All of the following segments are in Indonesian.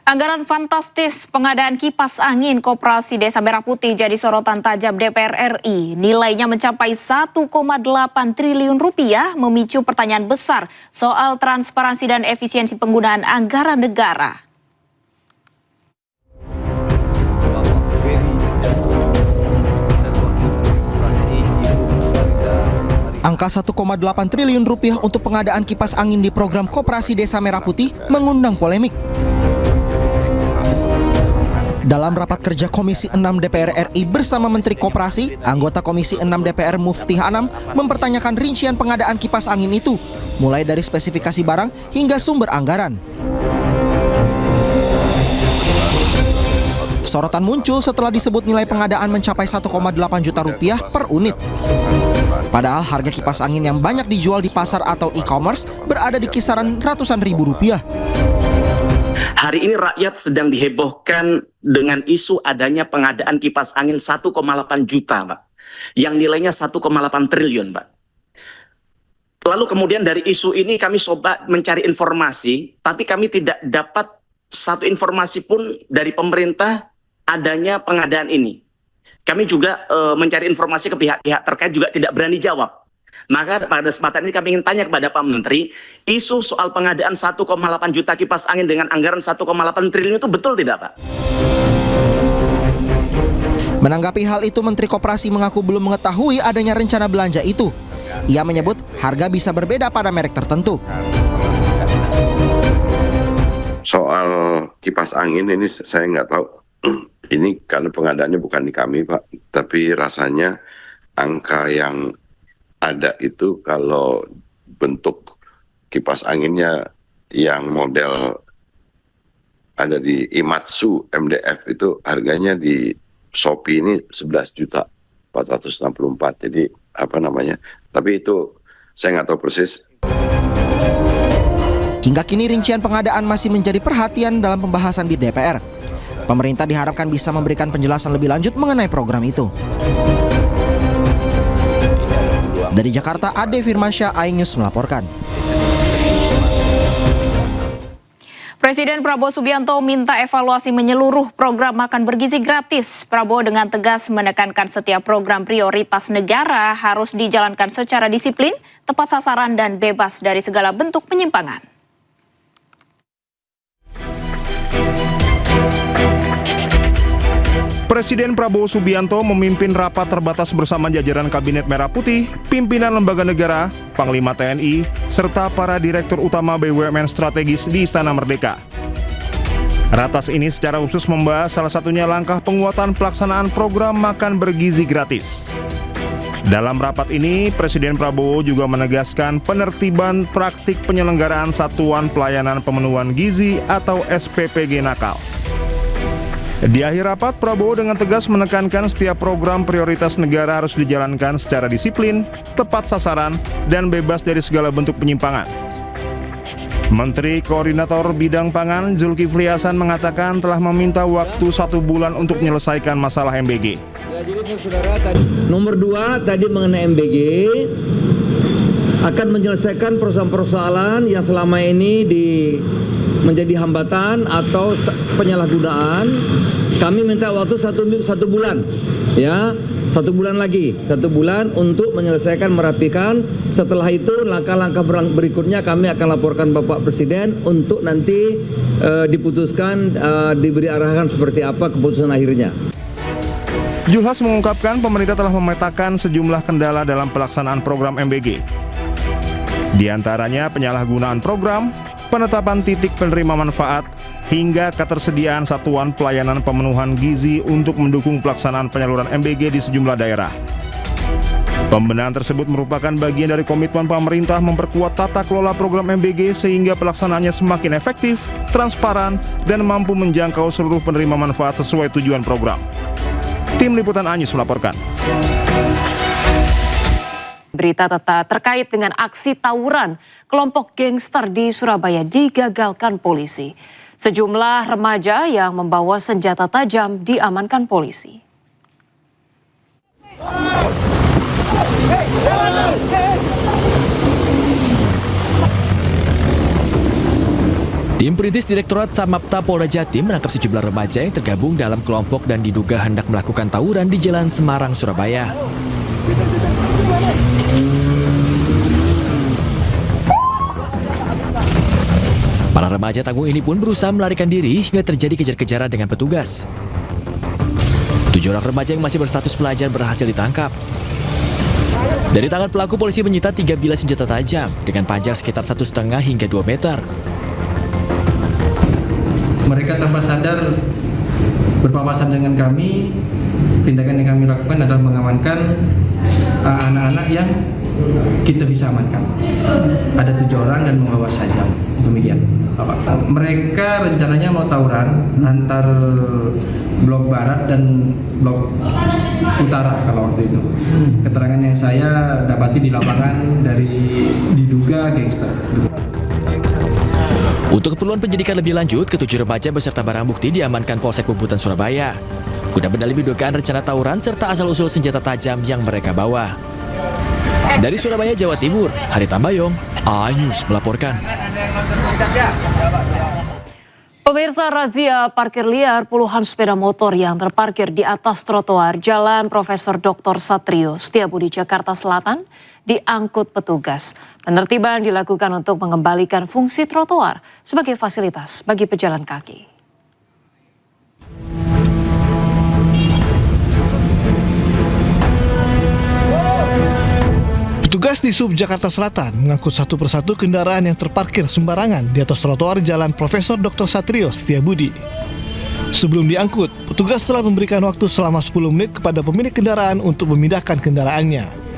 Anggaran fantastis pengadaan kipas angin Koperasi Desa Merah Putih jadi sorotan tajam DPR RI. Nilainya mencapai 1,8 triliun rupiah, memicu pertanyaan besar soal transparansi dan efisiensi penggunaan anggaran negara. Angka 1,8 triliun rupiah untuk pengadaan kipas angin di program Koperasi Desa Merah Putih mengundang polemik. Dalam rapat kerja Komisi 6 DPR RI bersama Menteri Koperasi, anggota Komisi 6 DPR Mufti Anam mempertanyakan rincian pengadaan kipas angin itu, mulai dari spesifikasi barang hingga sumber anggaran. Sorotan muncul setelah disebut nilai pengadaan mencapai 1,8 juta rupiah per unit. Padahal harga kipas angin yang banyak dijual di pasar atau e-commerce berada di kisaran ratusan ribu rupiah. Hari ini rakyat sedang dihebohkan dengan isu adanya pengadaan kipas angin 1,8 juta, Pak. Yang nilainya 1,8 triliun, Pak. Lalu kemudian dari isu ini kami coba mencari informasi, tapi kami tidak dapat satu informasi pun dari pemerintah adanya pengadaan ini. Kami juga mencari informasi ke pihak-pihak terkait juga tidak berani jawab. Maka pada kesempatan ini kami ingin tanya kepada Pak Menteri, isu soal pengadaan 1,8 juta kipas angin dengan anggaran 1,8 triliun itu betul tidak, Pak? Menanggapi hal itu, Menteri Koperasi mengaku belum mengetahui adanya rencana belanja itu. Ia menyebut harga bisa berbeda pada merek tertentu. Soal kipas angin ini saya nggak tahu. Ini karena pengadaannya bukan di kami, Pak. Tapi rasanya angka yang ada itu kalau bentuk kipas anginnya yang model ada di Imatsu MDF itu harganya di Shopee ini 11.464. Jadi apa namanya? Tapi itu saya nggak tahu persis. Hingga kini rincian pengadaan masih menjadi perhatian dalam pembahasan di DPR. Pemerintah diharapkan bisa memberikan penjelasan lebih lanjut mengenai program itu. Dari Jakarta, Ade Firmansyah, iNews melaporkan. Presiden Prabowo Subianto minta evaluasi menyeluruh program makan bergizi gratis. Prabowo dengan tegas menekankan setiap program prioritas negara harus dijalankan secara disiplin, tepat sasaran, dan bebas dari segala bentuk penyimpangan. Presiden Prabowo Subianto memimpin rapat terbatas bersama jajaran Kabinet Merah Putih, pimpinan lembaga negara, Panglima TNI, serta para direktur utama BUMN strategis di Istana Merdeka. Ratas ini secara khusus membahas salah satunya langkah penguatan pelaksanaan program makan bergizi gratis. Dalam rapat ini, Presiden Prabowo juga menegaskan penertiban praktik penyelenggaraan Satuan Pelayanan Pemenuhan Gizi atau SPPG nakal. Di akhir rapat, Prabowo dengan tegas menekankan setiap program prioritas negara harus dijalankan secara disiplin, tepat sasaran, dan bebas dari segala bentuk penyimpangan. Menteri Koordinator Bidang Pangan Zulkifli Hasan mengatakan telah meminta waktu 1 bulan untuk menyelesaikan masalah MBG. Ya, jadi saudara, nomor 2 tadi mengenai MBG akan menyelesaikan persoalan-persoalan yang selama ini menjadi hambatan atau penyalahgunaan. Kami minta waktu satu bulan, ya, 1 bulan lagi, 1 bulan untuk menyelesaikan, merapikan. Setelah itu langkah-langkah berikutnya kami akan laporkan Bapak Presiden untuk nanti diputuskan, diberi arahan seperti apa keputusan akhirnya. Julhas mengungkapkan pemerintah telah memetakan sejumlah kendala dalam pelaksanaan program MBG. Di antaranya penyalahgunaan program, penetapan titik penerima manfaat, hingga ketersediaan satuan pelayanan pemenuhan gizi untuk mendukung pelaksanaan penyaluran MBG di sejumlah daerah. Pembenahan tersebut merupakan bagian dari komitmen pemerintah memperkuat tata kelola program MBG sehingga pelaksanaannya semakin efektif, transparan, dan mampu menjangkau seluruh penerima manfaat sesuai tujuan program. Tim Liputan iNews melaporkan. Berita terkait dengan aksi tawuran kelompok gangster di Surabaya digagalkan polisi. Sejumlah remaja yang membawa senjata tajam diamankan polisi. Tim Perintis Direktorat Samapta Polda Jatim menangkap sejumlah remaja yang tergabung dalam kelompok dan diduga hendak melakukan tawuran di Jalan Semarang, Surabaya. Para remaja tanggung ini pun berusaha melarikan diri hingga terjadi kejar-kejaran dengan petugas. 7 orang remaja yang masih berstatus pelajar berhasil ditangkap. Dari tangan pelaku, polisi menyita 3 bilah senjata tajam dengan panjang sekitar 1,5 hingga 2 meter. Mereka tanpa sadar berpapasan dengan kami. Tindakan yang kami lakukan adalah mengamankan anak-anak yang kita bisa amankan. Ada 7 orang dan membawa sajam. Demikian, Bapak. Mereka rencananya mau tawuran antar blok barat dan blok utara kalau waktu itu. Keterangan yang saya dapati di lapangan dari diduga gangster. Untuk keperluan penyidikan lebih lanjut, ke-7 remaja beserta barang bukti diamankan Polsek Bubutan, Surabaya. Guna mendalami dugaan rencana tawuran serta asal-usul senjata tajam yang mereka bawa. Dari Surabaya, Jawa Timur, Hari Tambayong, iNews melaporkan. Pemirsa, razia parkir liar puluhan sepeda motor yang terparkir di atas trotoar Jalan Profesor Dr. Satrio Setiabudi, Jakarta Selatan diangkut petugas. Penertiban dilakukan untuk mengembalikan fungsi trotoar sebagai fasilitas bagi pejalan kaki. Petugas di Sub Jakarta Selatan mengangkut satu persatu kendaraan yang terparkir sembarangan di atas trotoar Jalan Profesor Dr. Satrio Setiabudi. Sebelum diangkut, petugas telah memberikan waktu selama 10 menit kepada pemilik kendaraan untuk memindahkan kendaraannya.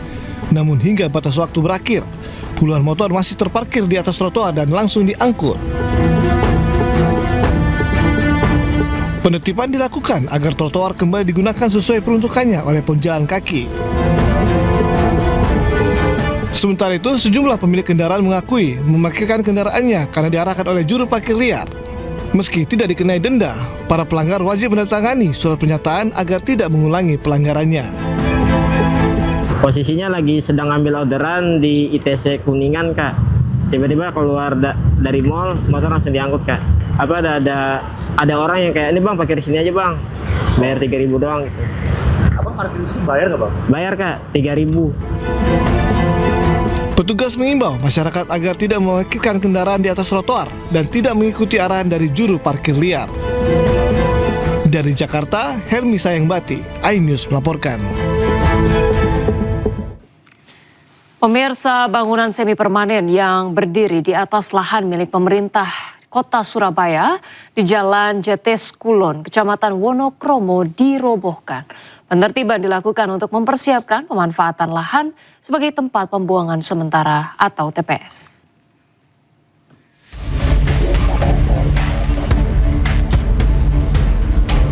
Namun hingga batas waktu berakhir, puluhan motor masih terparkir di atas trotoar dan langsung diangkut. Penertiban dilakukan agar trotoar kembali digunakan sesuai peruntukannya oleh pejalan kaki. Sementara itu, sejumlah pemilik kendaraan mengakui memarkirkan kendaraannya karena diarahkan oleh juru parkir liar. Meski tidak dikenai denda, para pelanggar wajib menandatangani surat pernyataan agar tidak mengulangi pelanggarannya. Posisinya lagi sedang ambil orderan di ITC Kuningan, Kak. Tiba-tiba keluar dari mall, motor langsung diangkut, Kak. Ada orang yang kayak, ini Bang, parkir di sini aja, Bang. Bayar 3.000 doang gitu. Abang parkir di sini bayar nggak, Bang? Bayar, Kak, 3.000. Petugas mengimbau masyarakat agar tidak memarkirkan kendaraan di atas trotoar dan tidak mengikuti arahan dari juru parkir liar. Dari Jakarta, Helmi Sayangbati, iNews melaporkan. Pemirsa, bangunan semi permanen yang berdiri di atas lahan milik pemerintah Kota Surabaya di Jalan Jetes Kulon, Kecamatan Wonokromo dirobohkan. Penertiban dilakukan untuk mempersiapkan pemanfaatan lahan sebagai tempat pembuangan sementara atau TPS.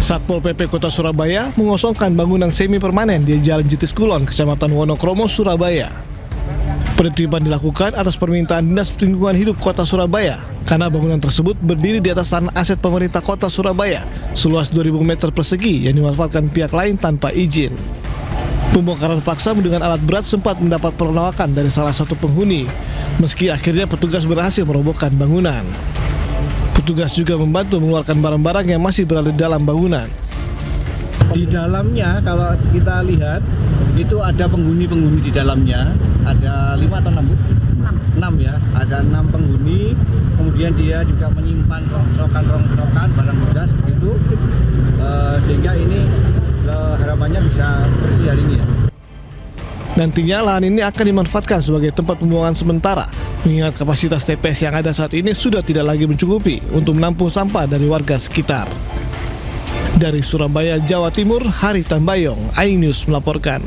Satpol PP Kota Surabaya mengosongkan bangunan semi permanen di Jalan Jetes Kulon, Kecamatan Wonokromo, Surabaya. Penertiban dilakukan atas permintaan Dinas Lingkungan Hidup Kota Surabaya karena bangunan tersebut berdiri di atas tanah aset pemerintah Kota Surabaya seluas 2.000 meter persegi yang dimanfaatkan pihak lain tanpa izin. Pembongkaran paksa dengan alat berat sempat mendapat penolakan dari salah satu penghuni, meski akhirnya petugas berhasil merobohkan bangunan. Petugas juga membantu mengeluarkan barang-barang yang masih berada di dalam bangunan. Di dalamnya kalau kita lihat itu ada penghuni-penghuni di dalamnya, ada 5 atau 6, Bu? 6 ya, ada 6 penghuni, kemudian dia juga menyimpan rongsokan barang bekas begitu, sehingga ini harapannya bisa bersih hari ini ya. Nantinya lahan ini akan dimanfaatkan sebagai tempat pembuangan sementara, mengingat kapasitas TPS yang ada saat ini sudah tidak lagi mencukupi untuk menampung sampah dari warga sekitar. Dari Surabaya, Jawa Timur, Hari Tambayong, iNews melaporkan.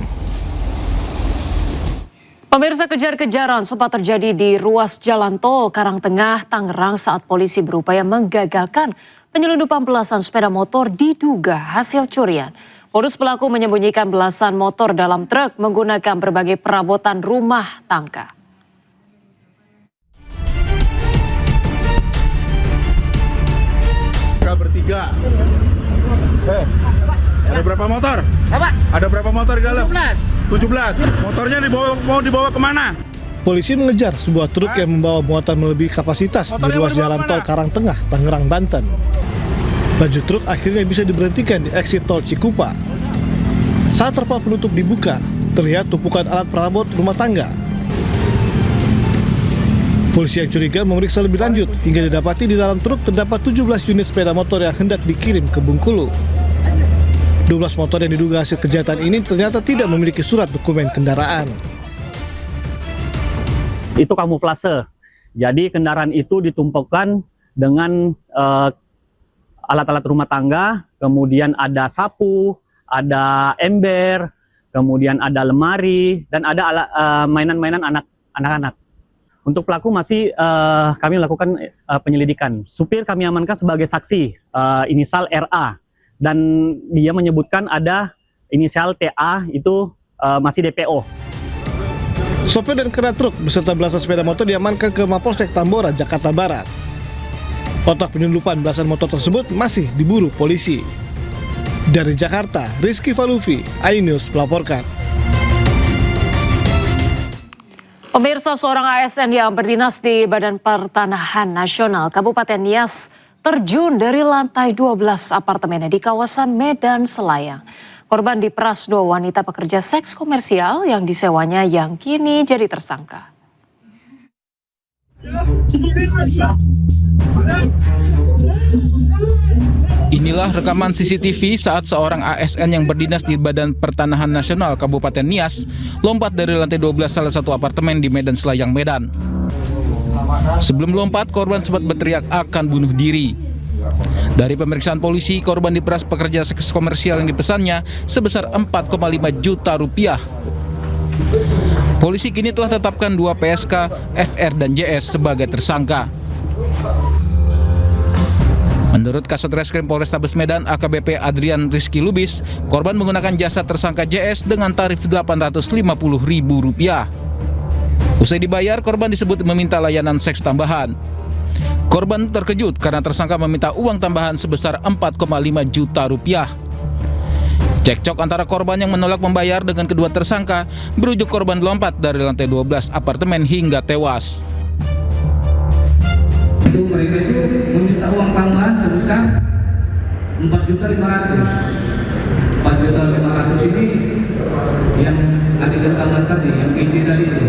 Pemirsa, kejar-kejaran sempat terjadi di ruas jalan tol Karangtengah, Tangerang saat polisi berupaya menggagalkan penyelundupan belasan sepeda motor diduga hasil curian. Modus pelaku menyembunyikan belasan motor dalam truk menggunakan berbagai perabotan rumah tangga. Bertiga. Ada berapa motor? Apa? Ada berapa motor di dalam? 17. Motornya mau dibawa kemana? Polisi mengejar sebuah truk yang membawa muatan melebihi kapasitas di ruas jalan tol Karangtengah, Tangerang, Banten. Laju truk akhirnya bisa diberhentikan di eksit tol Cikupa. Saat terpal penutup dibuka, terlihat tumpukan alat perabot rumah tangga. Polisi yang curiga memeriksa lebih lanjut hingga didapati di dalam truk terdapat 17 unit sepeda motor yang hendak dikirim ke Bengkulu. 12 motor yang diduga hasil kejahatan ini ternyata tidak memiliki surat dokumen kendaraan. Itu kamuflase. Jadi kendaraan itu ditumpukkan dengan alat-alat rumah tangga, kemudian ada sapu, ada ember, kemudian ada lemari, dan ada mainan-mainan anak-anak. Untuk pelaku masih kami lakukan penyelidikan. Supir kami amankan sebagai saksi, inisial RA, dan dia menyebutkan ada inisial TA, itu masih DPO. Sopir dan kera truk beserta belasan sepeda motor diamankan ke Mapolsek Tambora, Jakarta Barat. Otak penyelundupan belasan motor tersebut masih diburu polisi. Dari Jakarta, Rizky Falufi, iNews melaporkan. Pemirsa, seorang ASN yang berdinas di Badan Pertanahan Nasional Kabupaten Nias terjun dari lantai 12 apartemennya di kawasan Medan Selayang. Korban diperas 2 wanita pekerja seks komersial yang disewanya yang kini jadi tersangka. Inilah rekaman CCTV saat seorang ASN yang berdinas di Badan Pertanahan Nasional Kabupaten Nias lompat dari lantai 12 salah satu apartemen di Medan Selayang, Medan. Sebelum lompat, korban sempat berteriak akan bunuh diri. Dari pemeriksaan polisi, korban diperas pekerja seks komersial yang dipesannya sebesar 4,5 juta rupiah. Polisi kini telah tetapkan 2 PSK, FR dan JS sebagai tersangka. Menurut Kasat Reskrim Polrestabes Medan AKBP Adrian Rizky Lubis, korban menggunakan jasa tersangka JS dengan tarif Rp850.000. Usai dibayar, korban disebut meminta layanan seks tambahan. Korban terkejut karena tersangka meminta uang tambahan sebesar 4,5 juta rupiah. Cekcok antara korban yang menolak membayar dengan kedua tersangka berujung korban lompat dari lantai 12 apartemen hingga tewas. Mereka itu meminta uang tambahan sebesar 4.500.000. 4.500.000 ini yang adegan tambahan tadi, yang PC tadi itu.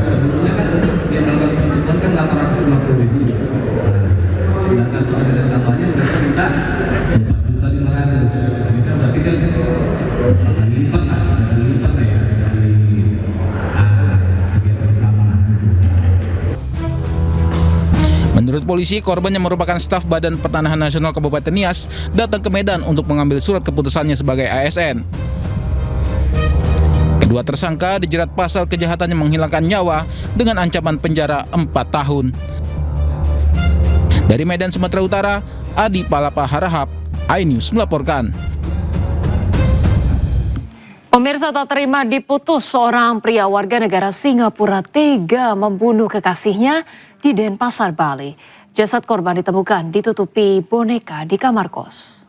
Sebelumnya kan dia melakukan persetujuan kan 850.000. Sedangkan soal adegan tambahannya mereka minta 4.500.000. Itu berarti kan lipat lah ya dari kegiatan keamanan. Menurut polisi, korban yang merupakan staf Badan Pertanahan Nasional Kabupaten Nias datang ke Medan untuk mengambil surat keputusannya sebagai ASN. Kedua tersangka dijerat pasal kejahatan yang menghilangkan nyawa dengan ancaman penjara 4 tahun. Dari Medan, Sumatera Utara, Adi Palapa Harahap, iNews melaporkan. Pemirsa, tak terima diputus, seorang pria warga negara Singapura tega membunuh kekasihnya di Denpasar, Bali. Jasad korban ditemukan ditutupi boneka di kamar kos.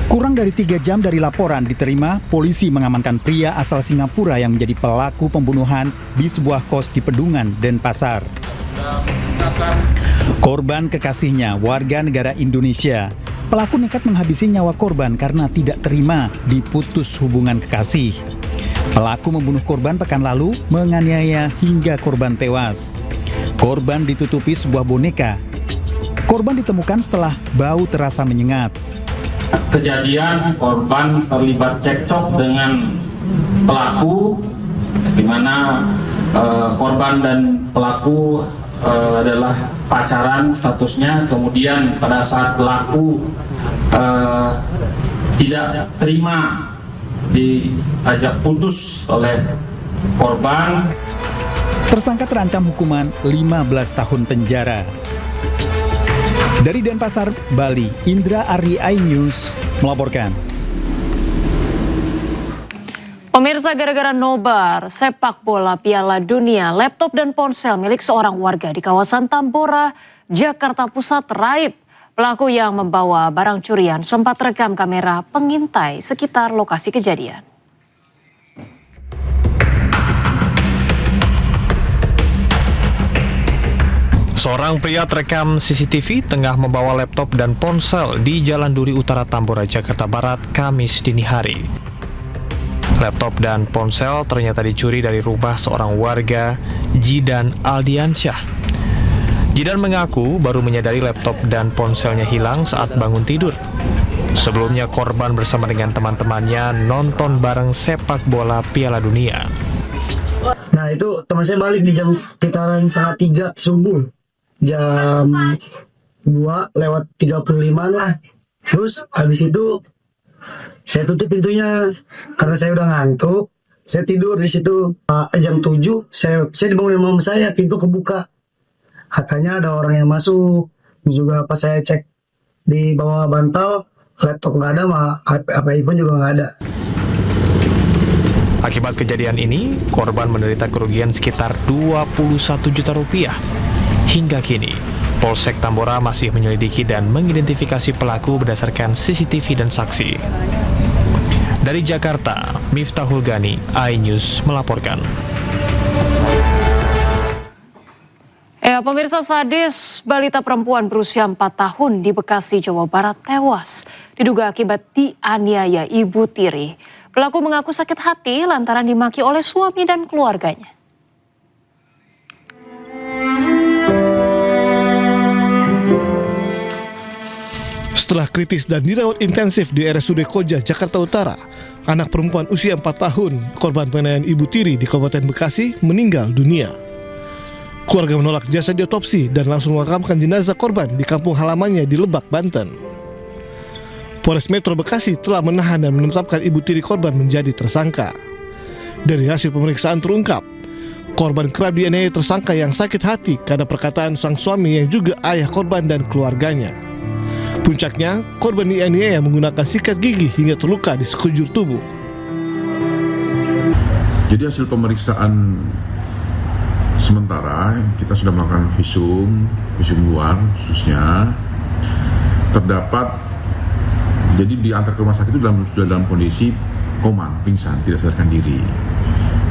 Kurang dari 3 jam dari laporan diterima, polisi mengamankan pria asal Singapura yang menjadi pelaku pembunuhan di sebuah kos di Pedungan, Denpasar. Korban kekasihnya warga negara Indonesia. Pelaku nekat menghabisi nyawa korban karena tidak terima diputus hubungan kekasih. Pelaku membunuh korban pekan lalu, menganiaya hingga korban tewas. Korban ditutupi sebuah boneka. Korban ditemukan setelah bau terasa menyengat. Kejadian korban terlibat cekcok dengan pelaku, di mana korban dan pelaku adalah pacaran statusnya. Kemudian pada saat pelaku tidak terima diajak putus oleh korban, tersangka terancam hukuman 15 tahun penjara. Dari Denpasar, Bali, Indra Ari, iNews melaporkan. Pemirsa, gara-gara nobar sepak bola Piala Dunia, laptop dan ponsel milik seorang warga di kawasan Tambora, Jakarta Pusat raib. Pelaku yang membawa barang curian sempat rekam kamera pengintai sekitar lokasi kejadian. Seorang pria terekam CCTV tengah membawa laptop dan ponsel di Jalan Duri Utara Tambora, Jakarta Barat, Kamis dini hari. Laptop dan ponsel ternyata dicuri dari rumah seorang warga, Jidan Aldiansyah. Jidan mengaku baru menyadari laptop dan ponselnya hilang saat bangun tidur. Sebelumnya korban bersama dengan teman-temannya nonton bareng sepak bola Piala Dunia. Nah itu teman saya balik di jam sekitaran 2:30 subuh. Jam 2:35 lah. Terus habis itu saya tutup pintunya karena saya udah ngantuk. Saya tidur di situ. Jam 7 saya dibangunin mama saya, pintu kebuka. Katanya ada orang yang masuk. Juga pas saya cek di bawah bantal, laptop nggak ada, HP pun juga nggak ada. Akibat kejadian ini, korban menderita kerugian sekitar 21 juta rupiah. Hingga kini, Polsek Tambora masih menyelidiki dan mengidentifikasi pelaku berdasarkan CCTV dan saksi. Dari Jakarta, Miftahul Gani, iNews melaporkan. Pemirsa, sadis balita perempuan berusia 4 tahun di Bekasi, Jawa Barat tewas diduga akibat dianiaya ibu tiri. Pelaku mengaku sakit hati lantaran dimaki oleh suami dan keluarganya. Setelah kritis dan dirawat intensif di RSUD Koja, Jakarta Utara, anak perempuan usia 4 tahun, korban penganiayaan ibu tiri di Kabupaten Bekasi, meninggal dunia. Keluarga menolak jasa diotopsi dan langsung memakamkan jenazah korban di kampung halamannya di Lebak, Banten. Polres Metro Bekasi telah menahan dan menetapkan ibu tiri korban menjadi tersangka. Dari hasil pemeriksaan terungkap, korban kerap dianiaya tersangka yang sakit hati karena perkataan sang suami yang juga ayah korban dan keluarganya. Puncaknya, korban dianiaya menggunakan sikat gigi hingga terluka di sekujur tubuh. Jadi hasil pemeriksaan sementara kita sudah melakukan visum luar khususnya, terdapat jadi diantar ke rumah sakit itu sudah dalam kondisi koma, pingsan, tidak sadarkan diri.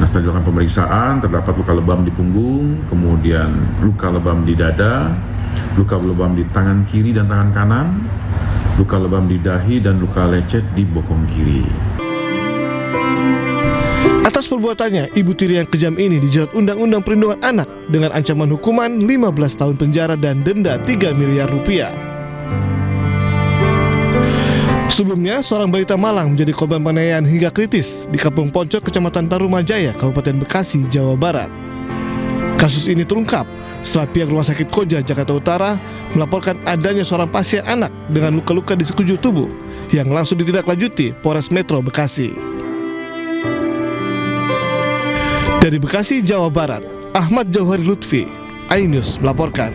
Nah, setelah dilakukan pemeriksaan terdapat luka lebam di punggung, kemudian luka lebam di dada, luka lebam di tangan kiri dan tangan kanan, luka lebam di dahi dan luka lecet di bokong kiri. Atas perbuatannya, ibu tiri yang kejam ini dijerat Undang-Undang Perlindungan Anak dengan ancaman hukuman 15 tahun penjara dan denda 3 miliar rupiah. Sebelumnya, seorang balita Malang menjadi korban penganiayaan hingga kritis di Kampung Poncok, Kecamatan Tarumajaya, Kabupaten Bekasi, Jawa Barat. Kasus ini terungkap setelah pihak Rumah Sakit Koja, Jakarta Utara melaporkan adanya seorang pasien anak dengan luka-luka di sekujur tubuh yang langsung ditindaklanjuti Polres Metro Bekasi. Dari Bekasi, Jawa Barat, Ahmad Jauhari Lutfi, iNews melaporkan.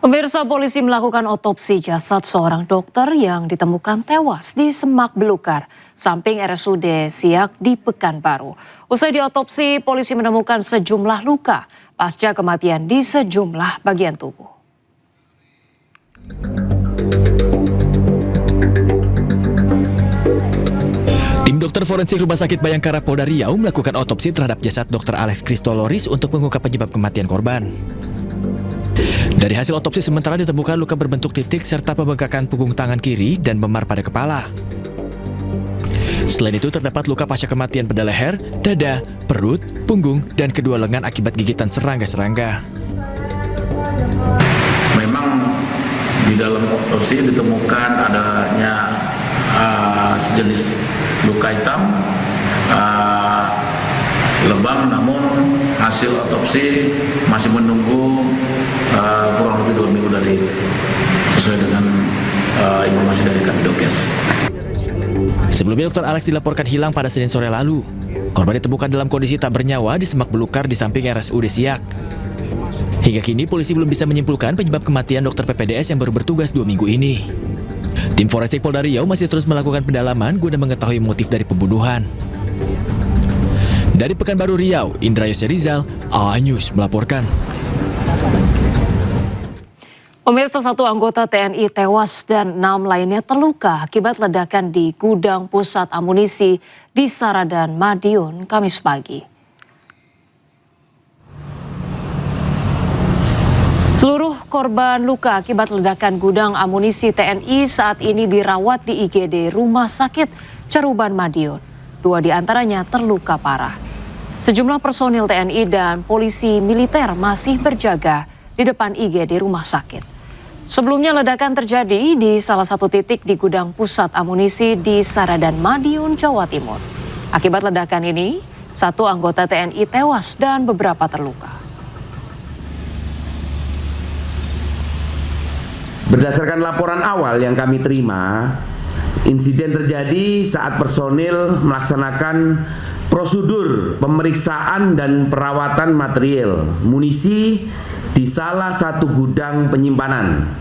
Pemirsa, polisi melakukan otopsi jasad seorang dokter yang ditemukan tewas di Semak Belukar, samping RSUD Siak di Pekanbaru. Usai diotopsi, polisi menemukan sejumlah luka pasca kematian di sejumlah bagian tubuh. Tim dokter forensik Rumah Sakit Bayangkara Polda Riau melakukan otopsi terhadap jasad Dr. Alex Kristoloris untuk mengungkap penyebab kematian korban. Dari hasil otopsi sementara ditemukan luka berbentuk titik serta pembengkakan punggung tangan kiri dan memar pada kepala. Selain itu terdapat luka pasca kematian pada leher, dada, perut, punggung, dan kedua lengan akibat gigitan serangga-serangga. Memang di dalam otopsi ditemukan adanya sejenis luka hitam, lebam, namun hasil otopsi masih menunggu kurang lebih 2 minggu sesuai dengan informasi dari Kabidokes. Sebelumnya Dr. Alex dilaporkan hilang pada Senin sore lalu. Korban ditemukan dalam kondisi tak bernyawa di Semak Belukar di samping RSUD Siak. Hingga kini polisi belum bisa menyimpulkan penyebab kematian dokter PPDS yang baru bertugas 2 minggu ini. Tim forensik Polda Riau masih terus melakukan pendalaman guna mengetahui motif dari pembunuhan. Dari Pekanbaru Riau, Indra Yose Rizal, iNews melaporkan. Pemirsa, 1 anggota TNI tewas dan 6 lainnya terluka akibat ledakan di gudang pusat amunisi di Saradan, Madiun, Kamis pagi. Seluruh korban luka akibat ledakan gudang amunisi TNI saat ini dirawat di IGD Rumah Sakit Caruban, Madiun. 2 diantaranya terluka parah. Sejumlah personil TNI dan polisi militer masih berjaga di depan IGD rumah sakit. Sebelumnya ledakan terjadi di salah satu titik di gudang pusat amunisi di Saradan, Madiun, Jawa Timur. Akibat ledakan ini, 1 anggota TNI tewas dan beberapa terluka. Berdasarkan laporan awal yang kami terima, insiden terjadi saat personil melaksanakan prosedur pemeriksaan dan perawatan material munisi di salah satu gudang penyimpanan.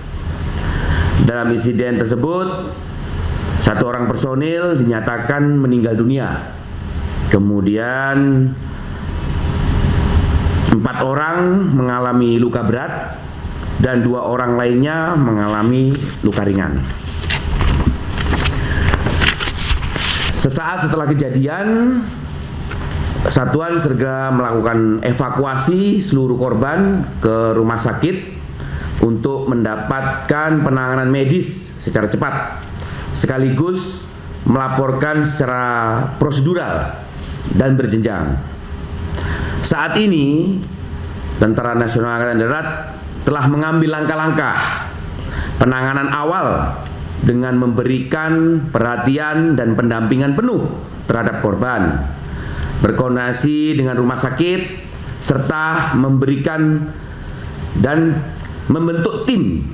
Dalam insiden tersebut, 1 orang personil dinyatakan meninggal dunia. Kemudian 4 orang mengalami luka berat dan 2 orang lainnya mengalami luka ringan. Sesaat setelah kejadian, satuan segera melakukan evakuasi seluruh korban ke rumah sakit untuk mendapatkan penanganan medis secara cepat, sekaligus melaporkan secara prosedural dan berjenjang. Saat ini, Tentara Nasional Angkatan Darat telah mengambil langkah-langkah penanganan awal dengan memberikan perhatian dan pendampingan penuh terhadap korban, berkoordinasi dengan rumah sakit, serta memberikan dan membentuk tim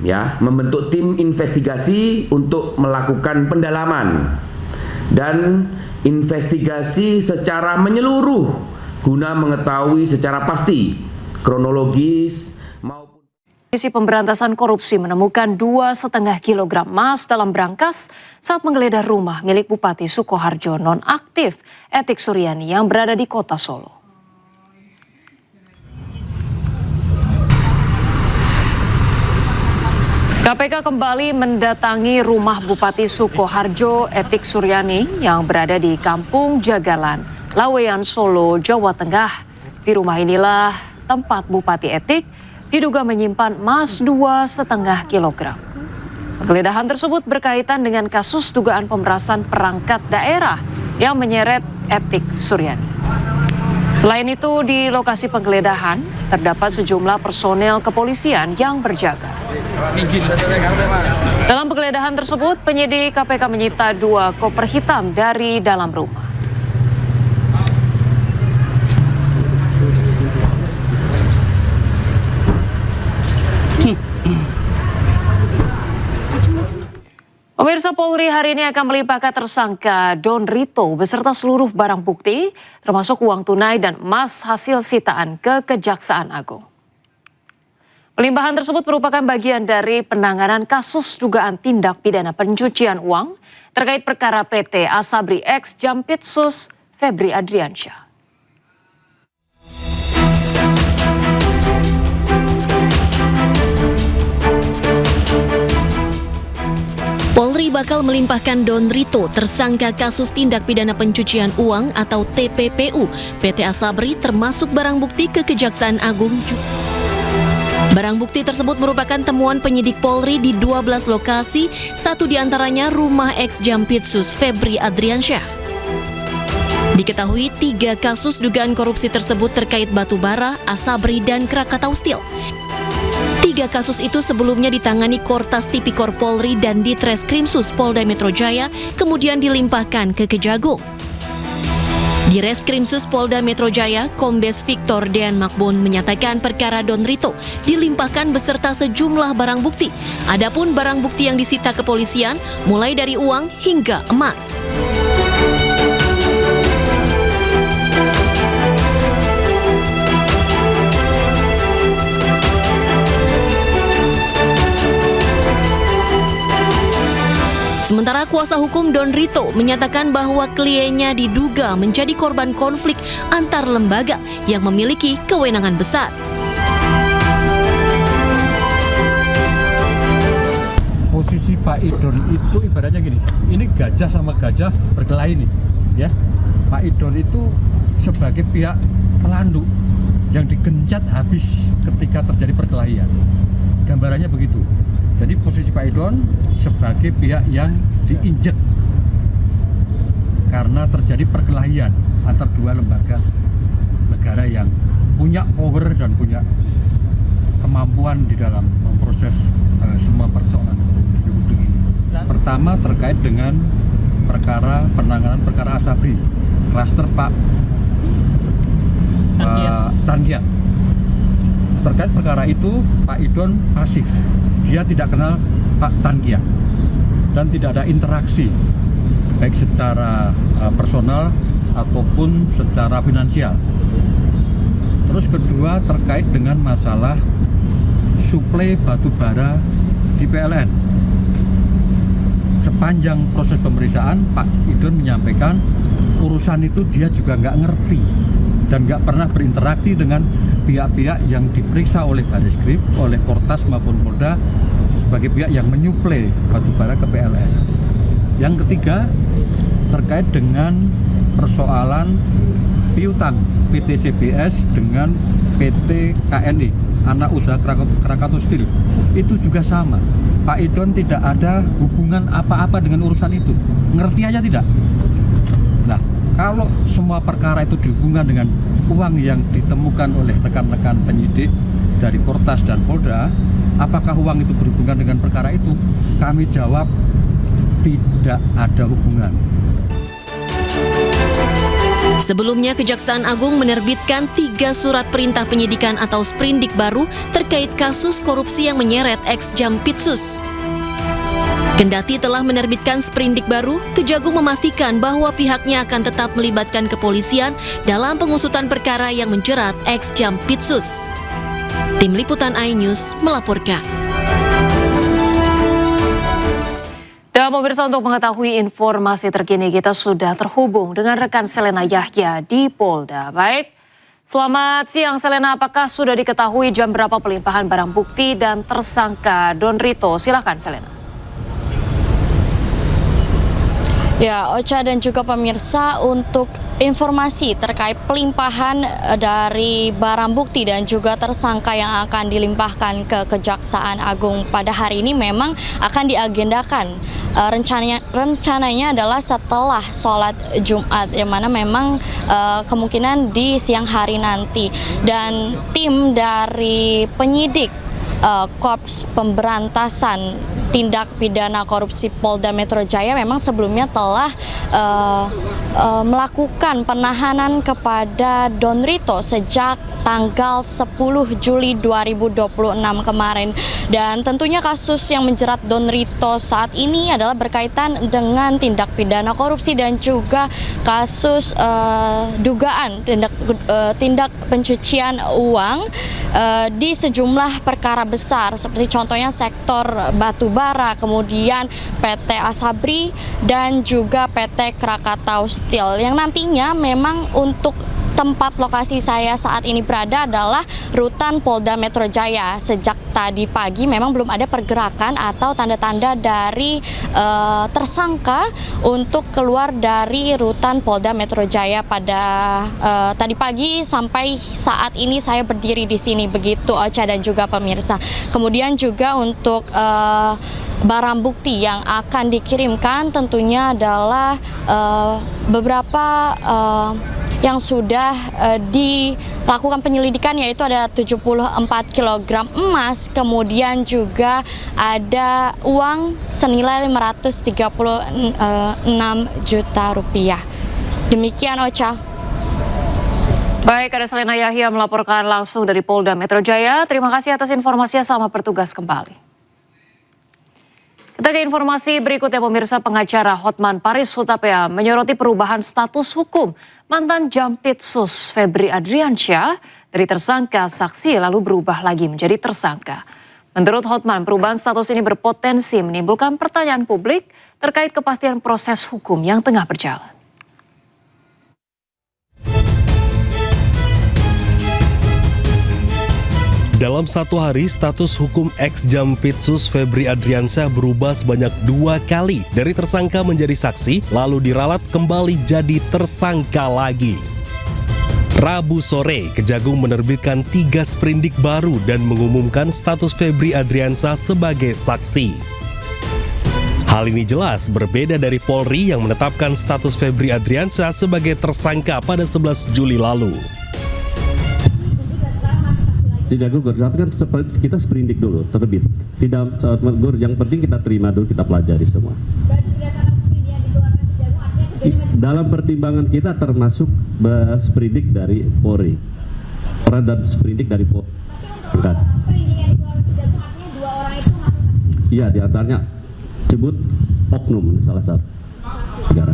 investigasi untuk melakukan pendalaman dan investigasi secara menyeluruh guna mengetahui secara pasti kronologis maupun. Komisi Pemberantasan Korupsi menemukan 2,5 kg emas dalam brankas saat menggeledah rumah milik Bupati Sukoharjo nonaktif Etik Suryani yang berada di Kota Solo. KPK kembali mendatangi rumah Bupati Sukoharjo Etik Suryani yang berada di Kampung Jagalan, Laweyan, Solo, Jawa Tengah. Di rumah inilah tempat Bupati Etik diduga menyimpan emas 2,5 kg. Penggeledahan tersebut berkaitan dengan kasus dugaan pemerasan perangkat daerah yang menyeret Etik Suryani. Selain itu, di lokasi penggeledahan terdapat sejumlah personel kepolisian yang berjaga. Dalam penggeledahan tersebut, penyidik KPK menyita 2 koper hitam dari dalam rumah. Pemirsa, Polri hari ini akan melimpahkan tersangka Don Rito beserta seluruh barang bukti, termasuk uang tunai dan emas hasil sitaan ke Kejaksaan Agung. Pelimpahan tersebut merupakan bagian dari penanganan kasus dugaan tindak pidana pencucian uang terkait perkara PT Asabri X Jampitsus Febri Adriansyah. Polri bakal melimpahkan Don Rito, tersangka kasus tindak pidana pencucian uang atau TPPU, PT Asabri termasuk barang bukti ke Kejaksaan Agung. Barang bukti tersebut merupakan temuan penyidik Polri di 12 lokasi, 1 diantaranya rumah ex Jampitsus Febri Adriansyah. Diketahui 3 kasus dugaan korupsi tersebut terkait batubara, Asabri, dan Krakatau Steel. 3 kasus itu sebelumnya ditangani Kortas Tipikor Polri dan Ditreskrimsus Polda Metro Jaya, kemudian dilimpahkan ke Kejagung. Di Reskrimsus Polda Metro Jaya, Kombes Victor Dean Makbon menyatakan perkara Don Rito dilimpahkan beserta sejumlah barang bukti. Adapun barang bukti yang disita kepolisian mulai dari uang hingga emas. Sementara kuasa hukum Don Rito menyatakan bahwa kliennya diduga menjadi korban konflik antar lembaga yang memiliki kewenangan besar. posisi Pak Idon itu ibaratnya gini, ini gajah sama gajah berkelahi nih, ya. Pak Idon itu sebagai pihak pelandu yang digencat habis ketika terjadi perkelahian. Gambarannya begitu. Jadi posisi Pak Idon sebagai pihak yang diinjek karena terjadi perkelahian antar dua lembaga negara yang punya power dan punya kemampuan di dalam memproses semua persoalan di Republik ini. Pertama terkait dengan penanganan perkara Asabri, klaster Pak Tangia. Terkait perkara itu Pak Idon pasif, dia tidak kenal Pak Tangia dan tidak ada interaksi baik secara personal ataupun secara finansial. Terus kedua terkait dengan masalah suplai batu bara di PLN. Sepanjang proses pemeriksaan Pak Idon menyampaikan urusan itu dia juga nggak ngerti dan nggak pernah berinteraksi dengan pihak-pihak yang diperiksa oleh Barreskrim, oleh Kortas maupun Polda sebagai pihak yang menyuplai batu bara ke PLN. Yang ketiga terkait dengan persoalan piutang PT CBS dengan PT KNI, anak usaha Krakatau Steel. Itu juga sama. Pak Idon tidak ada hubungan apa-apa dengan urusan itu. Ngerti aja tidak? Nah, kalau semua perkara itu dihubungkan dengan uang yang ditemukan oleh rekan-rekan penyidik dari Kortas dan Polda, apakah uang itu berhubungan dengan perkara itu? Kami jawab tidak ada hubungan. Sebelumnya, Kejaksaan Agung menerbitkan 3 surat perintah penyidikan atau sprindik baru terkait kasus korupsi yang menyeret ex-Jampitsus. Kendati telah menerbitkan sprindik baru, Kejagung memastikan bahwa pihaknya akan tetap melibatkan kepolisian dalam pengusutan perkara yang menjerat ex-Jampitsus. Tim Liputan iNews melaporkan. Dan pemirsa, untuk mengetahui informasi terkini kita sudah terhubung dengan rekan Selena Yahya di Polda. Baik, selamat siang Selena, apakah sudah diketahui jam berapa pelimpahan barang bukti dan tersangka Don Rito? Silakan Selena. Ya, Ocha dan juga pemirsa, untuk informasi terkait pelimpahan dari barang bukti dan juga tersangka yang akan dilimpahkan ke Kejaksaan Agung pada hari ini memang akan diagendakan. Rencananya adalah setelah sholat Jumat, yang mana memang kemungkinan di siang hari nanti. Dan tim dari penyidik Korps Pemberantasan Tindak Pidana Korupsi Polda Metro Jaya memang sebelumnya telah melakukan penahanan kepada Don Rito sejak tanggal 10 Juli 2026 kemarin. Dan tentunya kasus yang menjerat Don Rito saat ini adalah berkaitan dengan tindak pidana korupsi dan juga kasus dugaan tindak pencucian uang di sejumlah perkara besar, seperti contohnya sektor batu bara, kemudian PT Asabri dan juga PT Krakatau Steel, yang nantinya memang untuk tempat lokasi saya saat ini berada adalah rutan Polda Metro Jaya. Sejak tadi pagi memang belum ada pergerakan atau tanda-tanda dari tersangka untuk keluar dari rutan Polda Metro Jaya pada tadi pagi sampai saat ini saya berdiri di sini, begitu Ocha dan juga pemirsa. Kemudian juga untuk barang bukti yang akan dikirimkan tentunya adalah beberapa yang sudah dilakukan penyelidikan, yaitu ada 74 kg emas, kemudian juga ada uang senilai 536 juta rupiah. Demikian Ocha. Baik, ada Selena Yahya melaporkan langsung dari Polda Metro Jaya. Terima kasih atas informasinya, selamat bertugas kembali. Kita ke informasi berikutnya pemirsa. Pengacara Hotman Paris Hutapea menyoroti perubahan status hukum mantan Jampitsus Febri Adriansyah dari tersangka saksi lalu berubah lagi menjadi tersangka. Menurut Hotman, perubahan status ini berpotensi menimbulkan pertanyaan publik terkait kepastian proses hukum yang tengah berjalan. Dalam satu hari, status hukum ex-Jampitsus Febri Adriansyah berubah sebanyak 2 kali. Dari tersangka menjadi saksi, lalu diralat kembali jadi tersangka lagi. Rabu sore, Kejagung menerbitkan 3 sprindik baru dan mengumumkan status Febri Adriansyah sebagai saksi. Hal ini jelas berbeda dari Polri yang menetapkan status Febri Adriansyah sebagai tersangka pada 11 Juli lalu. Tidak gugur, tapi kan kita sprindik dulu, terbit. Tidak gugur, yang penting kita terima dulu, kita pelajari semua. Dalam pertimbangan kita termasuk sprindik dari Polri, dan sprindik dari Polri. Iya, diantaranya sebut oknum salah satu negara.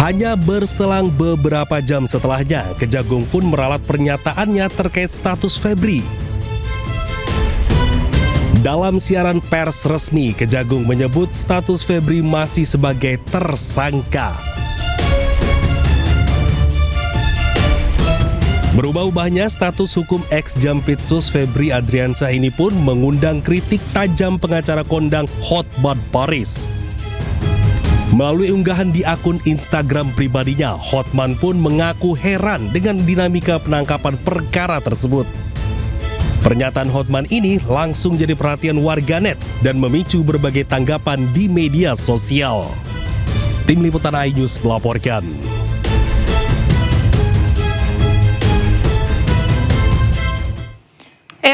Hanya berselang beberapa jam setelahnya, Kejagung pun meralat pernyataannya terkait status Febri. Dalam siaran pers resmi, Kejagung menyebut status Febri masih sebagai tersangka. Berubah-ubahnya status hukum ex-Jampitsus Febri Adriansyah ini pun mengundang kritik tajam pengacara kondang Hotman Paris. Melalui unggahan di akun Instagram pribadinya, Hotman pun mengaku heran dengan dinamika penangkapan perkara tersebut. Pernyataan Hotman ini langsung jadi perhatian warganet dan memicu berbagai tanggapan di media sosial. Tim Liputan iNews melaporkan.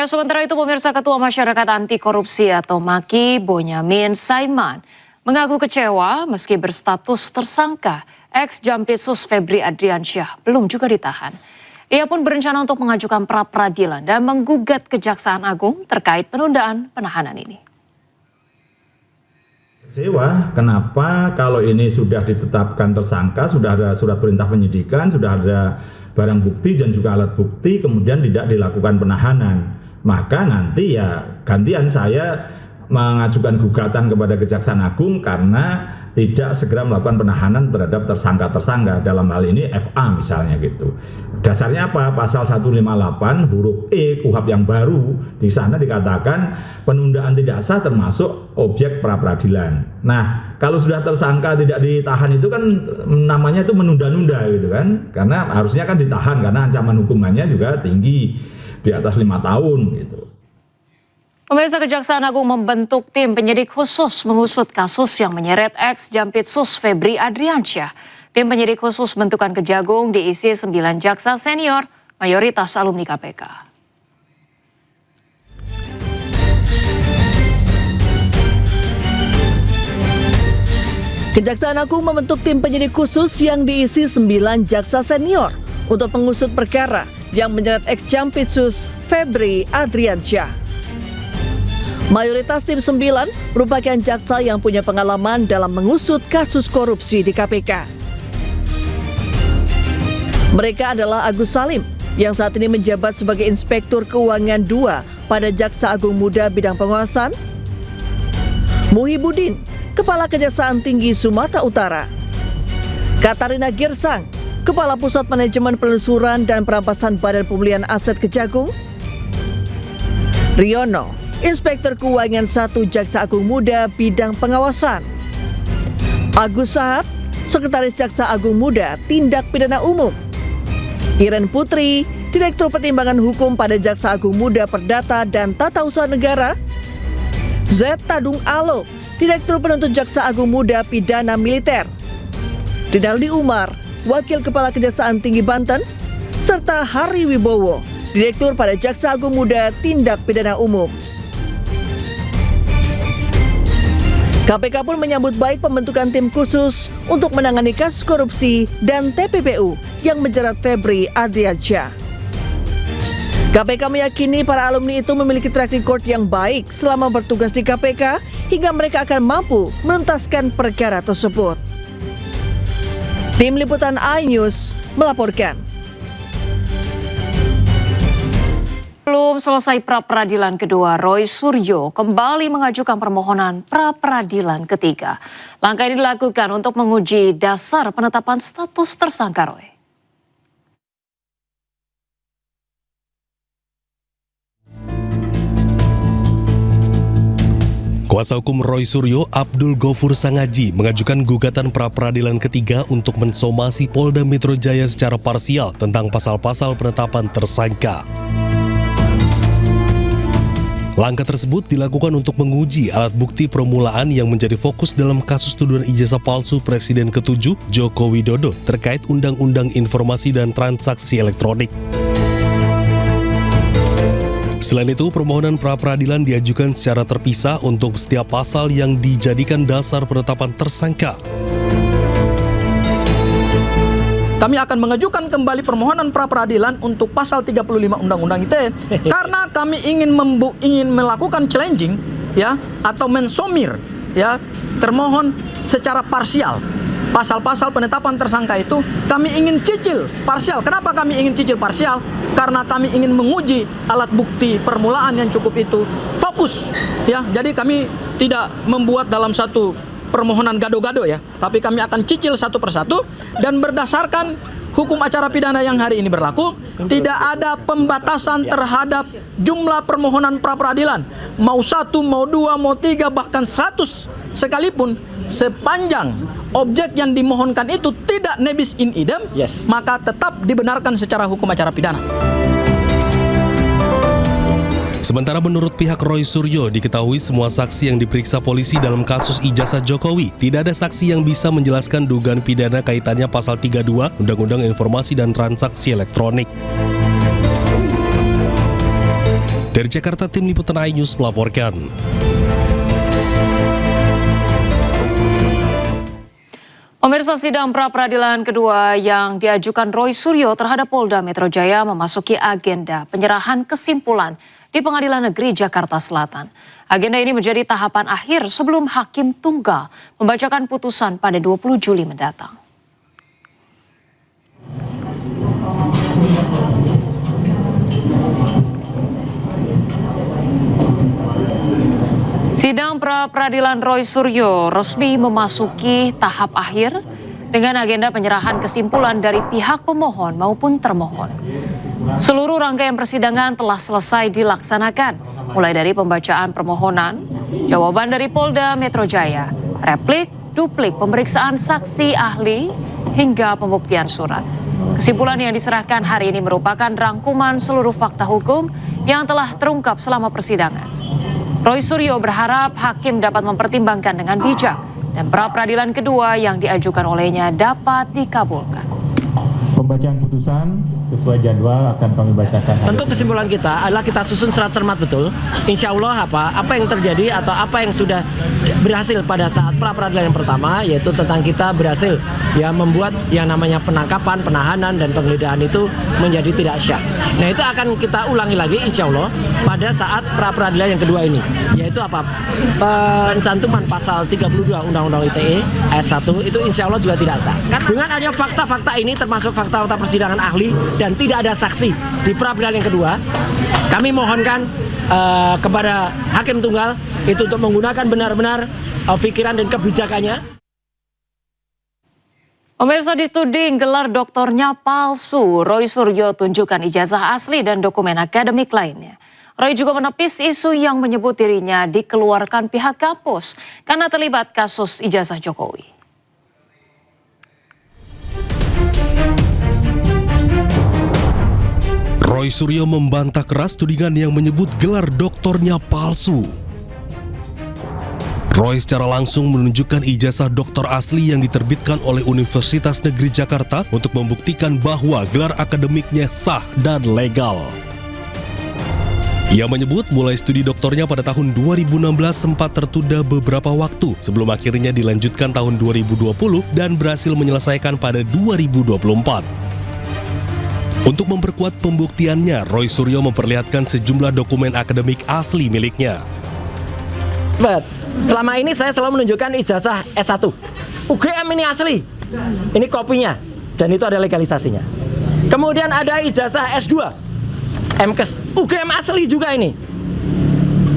Sementara itu pemirsa, Ketua Masyarakat Anti Korupsi atau MAKI, Bonyamin Saiman, mengaku kecewa meski berstatus tersangka, ex-Jampitsus Febri Adriansyah belum juga ditahan. Ia pun berencana untuk mengajukan pra-peradilan dan menggugat Kejaksaan Agung terkait penundaan penahanan ini. Kecewa, kenapa kalau ini sudah ditetapkan tersangka, sudah ada surat perintah penyidikan, sudah ada barang bukti dan juga alat bukti, kemudian tidak dilakukan penahanan. Maka nanti ya gantian saya mengajukan gugatan kepada Kejaksaan Agung karena tidak segera melakukan penahanan terhadap tersangka-tersangka, dalam hal ini FA misalnya gitu. Dasarnya apa? Pasal 158 huruf E KUHP yang baru, di sana dikatakan penundaan tidak sah termasuk objek pra-peradilan. Nah, kalau sudah tersangka tidak ditahan itu kan namanya itu menunda-nunda gitu kan, karena harusnya kan ditahan karena ancaman hukumannya juga tinggi, di atas 5 tahun gitu. Pemirsa, Kejaksaan Agung membentuk tim penyidik khusus mengusut kasus yang menyeret ex-Jampitsus Febri Adriansyah. Tim penyidik khusus bentukan Kejagung diisi 9 jaksa senior, mayoritas alumni KPK. Kejaksaan Agung membentuk tim penyidik khusus yang diisi 9 jaksa senior untuk mengusut perkara yang menyeret ex-Jampitsus Febri Adriansyah. Mayoritas tim 9 merupakan jaksa yang punya pengalaman dalam mengusut kasus korupsi di KPK. Mereka adalah Agus Salim, yang saat ini menjabat sebagai Inspektur Keuangan 2 pada Jaksa Agung Muda Bidang Pengawasan, Muhibudin, Kepala Kejaksaan Tinggi Sumatera Utara, Katarina Girsang, Kepala Pusat Manajemen Penelusuran dan Perampasan Badan Pemulihan Aset Kejagung, Riono, Inspektur Keuangan 1 Jaksa Agung Muda Bidang Pengawasan, Agus Sahat, Sekretaris Jaksa Agung Muda Tindak Pidana Umum, Iren Putri, Direktur Pertimbangan Hukum pada Jaksa Agung Muda Perdata dan Tata Usaha Negara, Z. Tadung Alo, Direktur Penuntut Jaksa Agung Muda Pidana Militer, Rinaldi Umar, Wakil Kepala Kejaksaan Tinggi Banten, serta Hari Wibowo, Direktur pada Jaksa Agung Muda Tindak Pidana Umum. KPK pun menyambut baik pembentukan tim khusus untuk menangani kasus korupsi dan TPPU yang menjerat Febri Adriansyah. KPK meyakini para alumni itu memiliki track record yang baik selama bertugas di KPK hingga mereka akan mampu menuntaskan perkara tersebut. Tim Liputan iNews melaporkan. Belum selesai pra-peradilan kedua, Roy Suryo kembali mengajukan permohonan pra-peradilan ketiga. Langkah ini dilakukan untuk menguji dasar penetapan status tersangka Roy. Kuasa hukum Roy Suryo, Abdul Ghafur Sangaji, mengajukan gugatan pra-peradilan ketiga untuk mensomasi Polda Metro Jaya secara parsial tentang pasal-pasal penetapan tersangka. Langkah tersebut dilakukan untuk menguji alat bukti permulaan yang menjadi fokus dalam kasus tuduhan ijazah palsu Presiden ke-7 Joko Widodo terkait Undang-Undang Informasi dan Transaksi Elektronik. Selain itu, permohonan pra-peradilan diajukan secara terpisah untuk setiap pasal yang dijadikan dasar penetapan tersangka. Kami akan mengajukan kembali permohonan pra-peradilan untuk pasal 35 Undang-Undang ITE karena kami ingin melakukan challenging ya atau mensomir ya termohon secara parsial. Pasal-pasal penetapan tersangka itu kami ingin cicil parsial. Kenapa kami ingin cicil parsial? Karena kami ingin menguji alat bukti permulaan yang cukup itu fokus ya. Jadi kami tidak membuat dalam satu permohonan gado-gado ya, tapi kami akan cicil satu persatu dan berdasarkan hukum acara pidana yang hari ini berlaku, tidak ada pembatasan terhadap jumlah permohonan pra-peradilan, mau 1, mau 2, mau 3, bahkan 100 sekalipun, sepanjang objek yang dimohonkan itu tidak nebis in idem, maka tetap dibenarkan secara hukum acara pidana. Sementara menurut pihak Roy Suryo, diketahui semua saksi yang diperiksa polisi dalam kasus ijazah Jokowi. Tidak ada saksi yang bisa menjelaskan dugaan pidana kaitannya pasal 32 Undang-Undang Informasi dan Transaksi Elektronik. Dari Jakarta, Tim Liputan iNews melaporkan. Pemirsa, sidang pra-peradilan kedua yang diajukan Roy Suryo terhadap Polda Metro Jaya memasuki agenda penyerahan kesimpulan di Pengadilan Negeri Jakarta Selatan. Agenda ini menjadi tahapan akhir sebelum Hakim Tunggal membacakan putusan pada 20 Juli mendatang. Sidang pra-peradilan Roy Suryo resmi memasuki tahap akhir dengan agenda penyerahan kesimpulan dari pihak pemohon maupun termohon. Seluruh rangkaian persidangan telah selesai dilaksanakan, mulai dari pembacaan permohonan, jawaban dari Polda Metro Jaya, replik, duplik, pemeriksaan saksi ahli, hingga pembuktian surat. Kesimpulan yang diserahkan hari ini merupakan rangkuman seluruh fakta hukum yang telah terungkap selama persidangan. Roy Suryo berharap hakim dapat mempertimbangkan dengan bijak dan pra-peradilan kedua yang diajukan olehnya dapat dikabulkan. Pembacaan putusan sesuai jadwal akan kami bacakan. Tentu kesimpulan kita adalah kita susun secara cermat betul. Insya Allah apa yang terjadi atau apa yang sudah berhasil pada saat pra-peradilan yang pertama, yaitu tentang kita berhasil ya membuat yang namanya penangkapan, penahanan dan penggeledahan itu menjadi tidak syah. Nah itu akan kita ulangi lagi insya Allah pada saat pra-peradilan yang kedua ini, yaitu apa? Pencantuman pasal 32 Undang-Undang ITE ayat 1 itu insya Allah juga tidak sah. Karena dengan adanya fakta-fakta ini termasuk fakta-fakta persidangan ahli dan tidak ada saksi di pra-peradilan yang kedua, kami mohonkan kepada Hakim Tunggal itu untuk menggunakan benar-benar pikiran dan kebijakannya. Pemirsa, dituding gelar doktornya palsu, Roy Suryo tunjukkan ijazah asli dan dokumen akademik lainnya. Roy juga menepis isu yang menyebut dirinya dikeluarkan pihak kampus karena terlibat kasus ijazah Jokowi. Roy Suryo membantah keras tudingan yang menyebut gelar doktornya palsu. Roy secara langsung menunjukkan ijazah doktor asli yang diterbitkan oleh Universitas Negeri Jakarta untuk membuktikan bahwa gelar akademiknya sah dan legal. Ia menyebut mulai studi doktornya pada tahun 2016 sempat tertunda beberapa waktu sebelum akhirnya dilanjutkan tahun 2020 dan berhasil menyelesaikan pada 2024. Untuk memperkuat pembuktiannya, Roy Suryo memperlihatkan sejumlah dokumen akademik asli miliknya. Selama ini saya selalu menunjukkan ijazah S1. UGM ini asli. Ini kopinya. Dan itu ada legalisasinya. Kemudian ada ijazah S2. MKes. UGM asli juga ini.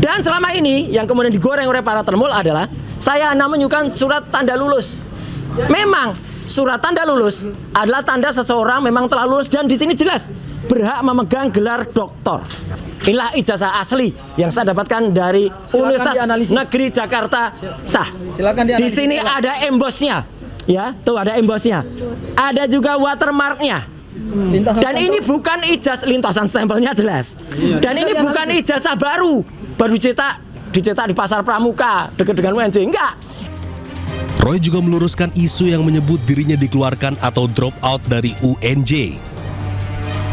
Dan selama ini yang kemudian digoreng oleh para termul adalah saya hanya menunjukkan surat tanda lulus. Memang surat tanda lulus adalah tanda seseorang memang telah lulus dan di sini jelas berhak memegang gelar doktor. Inilah ijazah asli yang saya dapatkan dari Universitas Negeri Jakarta sah. Di sini ada embosnya, ya, tuh ada embosnya. Ada juga watermarknya. Dan ini bukan ijazah, lintasan stempelnya jelas. Dan ini bukan ijazah baru dicetak di Pasar Pramuka dekat dengan UNJ, enggak. Roy juga meluruskan isu yang menyebut dirinya dikeluarkan atau drop out dari UNJ.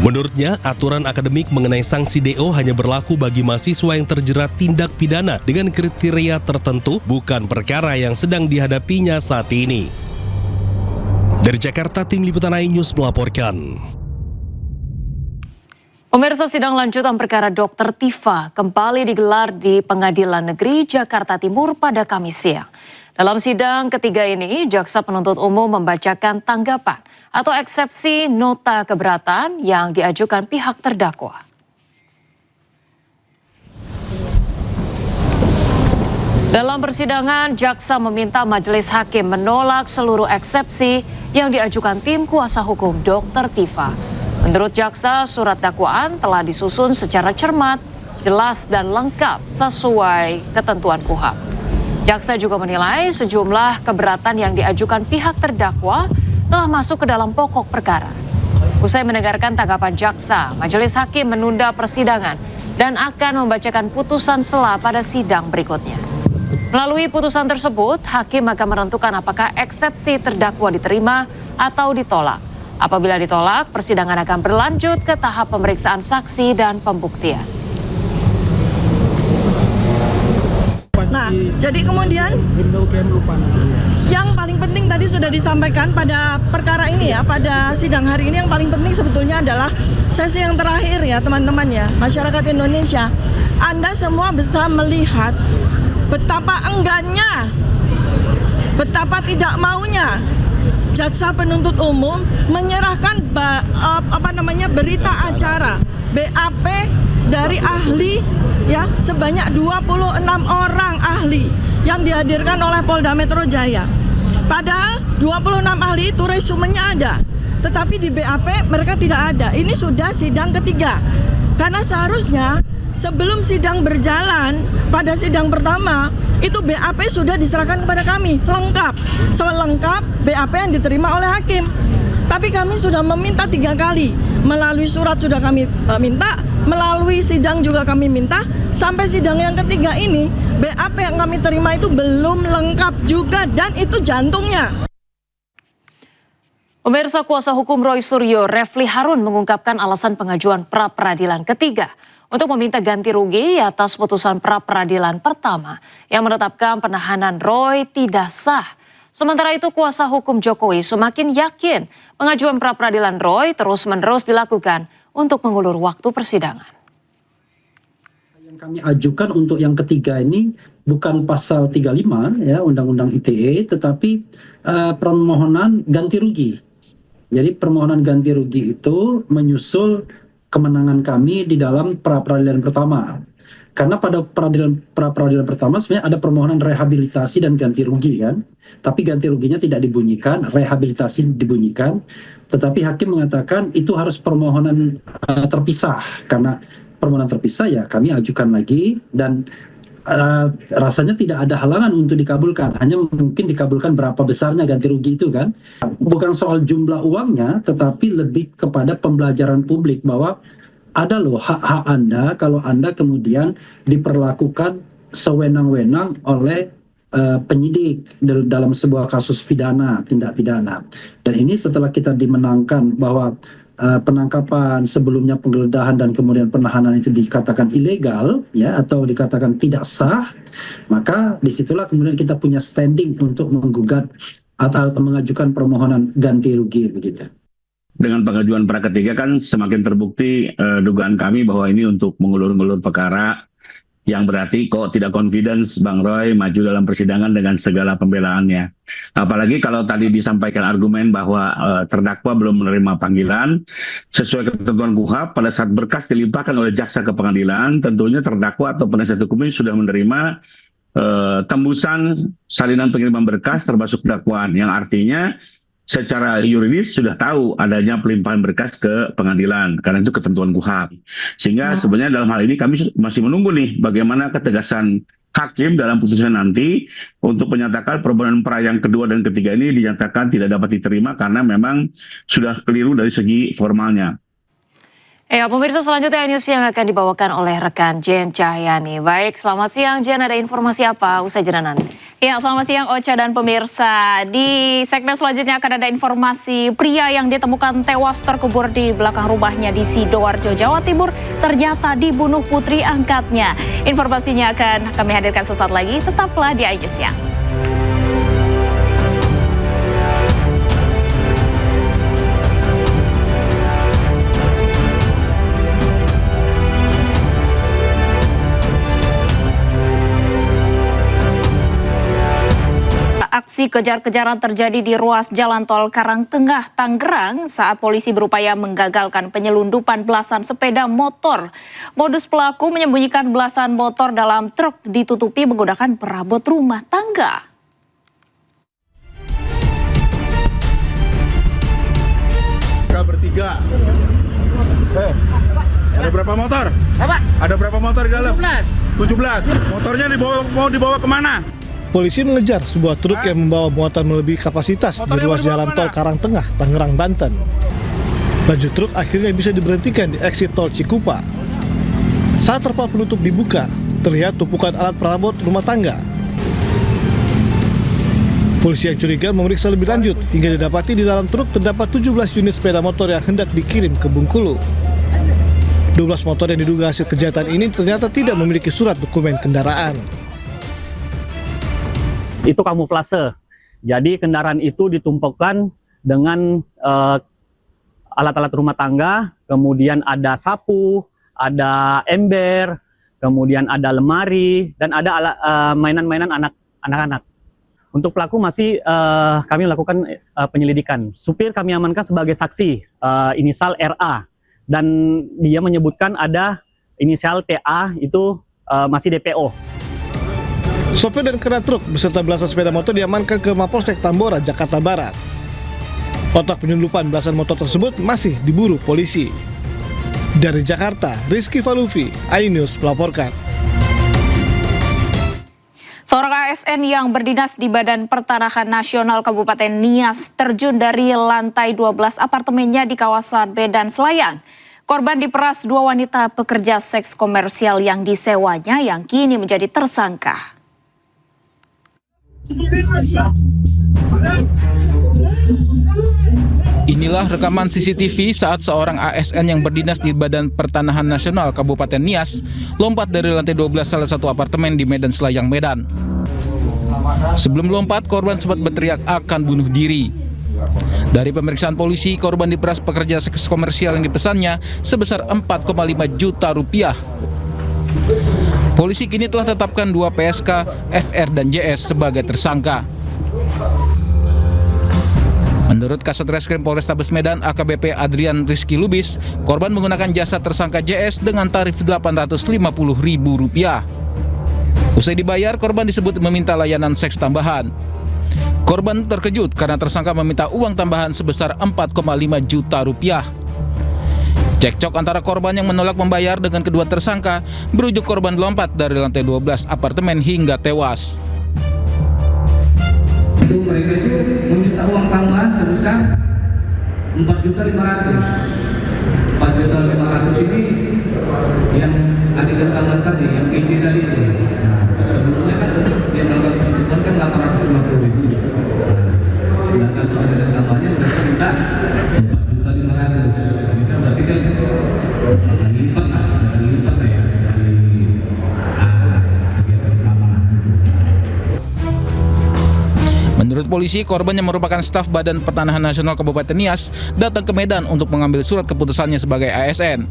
Menurutnya, aturan akademik mengenai sanksi DO hanya berlaku bagi mahasiswa yang terjerat tindak pidana dengan kriteria tertentu, bukan perkara yang sedang dihadapinya saat ini. Dari Jakarta, Tim Liputan iNews melaporkan. Pemirsa, sidang lanjutan perkara Dr. Tifa kembali digelar di Pengadilan Negeri Jakarta Timur pada Kamis siang. Dalam sidang ketiga ini, jaksa penuntut umum membacakan tanggapan atau eksepsi nota keberatan yang diajukan pihak terdakwa. Dalam persidangan, jaksa meminta majelis hakim menolak seluruh eksepsi yang diajukan tim kuasa hukum Dr. Tifa. Menurut jaksa, surat dakwaan telah disusun secara cermat, jelas dan lengkap sesuai ketentuan KUHP. Jaksa juga menilai sejumlah keberatan yang diajukan pihak terdakwa telah masuk ke dalam pokok perkara. Usai mendengarkan tanggapan jaksa, majelis hakim menunda persidangan dan akan membacakan putusan sela pada sidang berikutnya. Melalui putusan tersebut, hakim akan menentukan apakah eksepsi terdakwa diterima atau ditolak. Apabila ditolak, persidangan akan berlanjut ke tahap pemeriksaan saksi dan pembuktian. Nah, jadi kemudian yang paling penting tadi sudah disampaikan pada perkara ini ya, pada sidang hari ini yang paling penting sebetulnya adalah sesi yang terakhir ya teman-teman ya, masyarakat Indonesia. Anda semua bisa melihat betapa enggannya, betapa tidak maunya jaksa penuntut umum menyerahkan berita acara BAP dari ahli ya sebanyak 26 orang ahli yang dihadirkan oleh Polda Metro Jaya. Padahal 26 ahli itu resumenya ada, tetapi di BAP mereka tidak ada. Ini sudah sidang ketiga. Karena seharusnya sebelum sidang berjalan pada sidang pertama itu BAP sudah diserahkan kepada kami lengkap, selengkap BAP yang diterima oleh hakim. Tapi kami sudah meminta 3 kali, melalui surat sudah kami minta, melalui sidang juga kami minta, sampai sidang yang ketiga ini BAP yang kami terima itu belum lengkap juga dan itu jantungnya. Pemirsa, kuasa hukum Roy Suryo, Refli Harun mengungkapkan alasan pengajuan pra-peradilan ketiga untuk meminta ganti rugi atas putusan pra-peradilan pertama yang menetapkan penahanan Roy tidak sah. Sementara itu, kuasa hukum Jokowi semakin yakin pengajuan pra-peradilan Roy terus-menerus dilakukan untuk mengulur waktu persidangan. Yang kami ajukan untuk yang ketiga ini bukan pasal 35 ya Undang-Undang ITE, tetapi permohonan ganti rugi. Jadi permohonan ganti rugi itu menyusul kemenangan kami di dalam pra-peradilan pertama. Karena pada pra-peradilan pertama sebenarnya ada permohonan rehabilitasi dan ganti rugi kan. Tapi ganti ruginya tidak dibunyikan, rehabilitasi dibunyikan. Tetapi hakim mengatakan itu harus permohonan terpisah. Karena permohonan terpisah ya kami ajukan lagi dan rasanya tidak ada halangan untuk dikabulkan. Hanya mungkin dikabulkan berapa besarnya ganti rugi itu kan. Bukan soal jumlah uangnya, tetapi lebih kepada pembelajaran publik bahwa ada loh hak-hak Anda kalau Anda kemudian diperlakukan sewenang-wenang oleh penyidik dalam sebuah kasus pidana, tindak pidana. Dan ini setelah kita dimenangkan bahwa penangkapan sebelumnya penggeledahan dan kemudian penahanan itu dikatakan ilegal ya atau dikatakan tidak sah, maka disitulah kemudian kita punya standing untuk menggugat atau mengajukan permohonan ganti rugi begitu. Dengan pengajuan pra ketiga kan semakin terbukti dugaan kami bahwa ini untuk mengulur-ngulur perkara yang berarti kok tidak confidence Bang Roy maju dalam persidangan dengan segala pembelaannya. Apalagi kalau tadi disampaikan argumen bahwa terdakwa belum menerima panggilan sesuai ketentuan KUHP pada saat berkas dilimpahkan oleh jaksa ke pengadilan, tentunya terdakwa atau penasihat hukum ini sudah menerima tembusan salinan pengiriman berkas termasuk dakwaan yang artinya secara yuridis sudah tahu adanya pelimpahan berkas ke pengadilan karena itu ketentuan KUHP. Sehingga sebenarnya dalam hal ini kami masih menunggu nih bagaimana ketegasan hakim dalam putusan nanti untuk menyatakan permohonan pra yang kedua dan ketiga ini dinyatakan tidak dapat diterima karena memang sudah keliru dari segi formalnya. Ya, pemirsa, selanjutnya news yang akan dibawakan oleh rekan Jen Cahyani. Baik, selamat siang Jen, ada informasi apa usai jeda nanti? Ya, selamat siang Ocha dan pemirsa. Di segmen selanjutnya akan ada informasi pria yang ditemukan tewas terkubur di belakang rumahnya di Sidoarjo, Jawa Timur ternyata dibunuh putri angkatnya. Informasinya akan kami hadirkan sesaat lagi, tetaplah di iNews Siang. Aksi kejar-kejaran terjadi di ruas Jalan Tol Karangtengah, Tangerang saat polisi berupaya menggagalkan penyelundupan belasan sepeda motor. Modus pelaku menyembunyikan belasan motor dalam truk ditutupi menggunakan perabot rumah tangga. Bertiga. Ada berapa motor? Apa? Ada berapa motor di dalam? 17. Motornya mau dibawa kemana? Polisi mengejar sebuah truk yang membawa muatan melebihi kapasitas di ruas Jalan Tol Karangtengah, Tangerang, Banten. Laju truk akhirnya bisa diberhentikan di eksit tol Cikupa. Saat terpal penutup dibuka, terlihat tumpukan alat perabot rumah tangga. Polisi yang curiga memeriksa lebih lanjut hingga didapati di dalam truk terdapat 17 unit sepeda motor yang hendak dikirim ke Bengkulu. 12 motor yang diduga hasil kejahatan ini ternyata tidak memiliki surat dokumen kendaraan. Itu kamuflase. Jadi kendaraan itu ditumpukkan dengan alat-alat rumah tangga, kemudian ada sapu, ada ember, kemudian ada lemari, dan ada mainan-mainan anak-anak. Untuk pelaku masih kami lakukan penyelidikan. Supir kami amankan sebagai saksi, inisial RA, dan dia menyebutkan ada inisial TA, itu masih DPO. Sopir dan kera truk beserta belasan sepeda motor diamankan ke Mapolsek Tambora, Jakarta Barat. Otak penyelundupan belasan motor tersebut masih diburu polisi. Dari Jakarta, Rizky Falufi, iNews melaporkan. Seorang ASN yang berdinas di Badan Pertanahan Nasional Kabupaten Nias terjun dari lantai 12 apartemennya di kawasan Medan Selayang. Korban diperas dua wanita pekerja seks komersial yang disewanya yang kini menjadi tersangka. Inilah rekaman CCTV saat seorang ASN yang berdinas di Badan Pertanahan Nasional Kabupaten Nias lompat dari lantai 12 salah satu apartemen di Medan Selayang, Medan. Sebelum lompat, korban sempat berteriak akan bunuh diri. Dari pemeriksaan polisi, korban diperas pekerja seks komersial yang dipesannya sebesar 4,5 juta rupiah. Polisi kini telah tetapkan 2 PSK, FR dan JS sebagai tersangka. Menurut Kasat Reskrim Polrestabes Medan AKBP Adrian Rizky Lubis, korban menggunakan jasa tersangka JS dengan tarif Rp850.000. Usai dibayar, korban disebut meminta layanan seks tambahan. Korban terkejut karena tersangka meminta uang tambahan sebesar 4,5 juta rupiah. Cekcok antara korban yang menolak membayar dengan kedua tersangka berujung korban lompat dari lantai 12 apartemen hingga tewas. Itu mereka itu meminta uang tambahan sebesar 4.500.000. 4.500.000 ini yang ada keterangan tadi, yang PJ tadi itu. Sebelumnya kan dia melakukan perselingkuhan kan 850.000. Sedangkan kalau ada tambahannya mereka minta 4.500.000. Ini kan berarti kan lipat lah ya dari kegiatan keamanan. Menurut polisi, korban yang merupakan staf Badan Pertanahan Nasional Kabupaten Nias datang ke Medan untuk mengambil surat keputusannya sebagai ASN.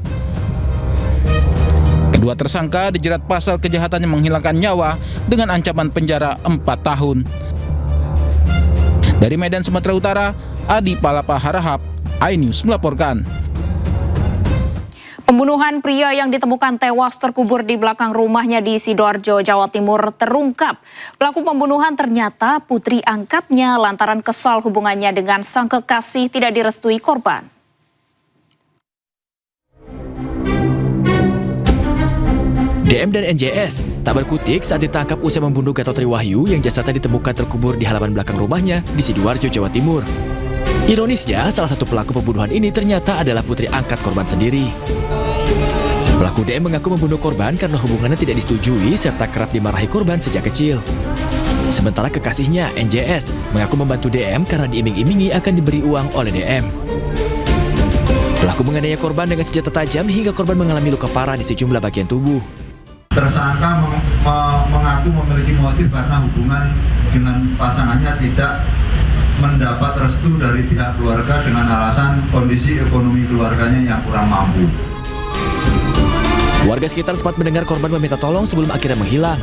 Kedua tersangka dijerat pasal kejahatan yang menghilangkan nyawa dengan ancaman penjara 4 tahun. Dari Medan, Sumatera Utara, Adi Palapa Harahap, iNews melaporkan. Pembunuhan pria yang ditemukan tewas terkubur di belakang rumahnya di Sidoarjo, Jawa Timur terungkap. Pelaku pembunuhan ternyata putri angkatnya lantaran kesal hubungannya dengan sang kekasih tidak direstui korban. DM dan NJS tak berkutik saat ditangkap usai membunuh Gatot Triwahyu yang jasadnya ditemukan terkubur di halaman belakang rumahnya di Sidoarjo, Jawa Timur. Ironisnya, salah satu pelaku pembunuhan ini ternyata adalah putri angkat korban sendiri. Pelaku DM mengaku membunuh korban karena hubungannya tidak disetujui serta kerap dimarahi korban sejak kecil. Sementara kekasihnya, NJS, mengaku membantu DM karena diiming-imingi akan diberi uang oleh DM. Pelaku menganiaya korban dengan senjata tajam hingga korban mengalami luka parah di sejumlah bagian tubuh. Tersangka mengaku memiliki motif karena hubungan dengan pasangannya tidak mendapat restu dari pihak keluarga dengan alasan kondisi ekonomi keluarganya yang kurang mampu. Warga sekitar sempat mendengar korban meminta tolong sebelum akhirnya menghilang.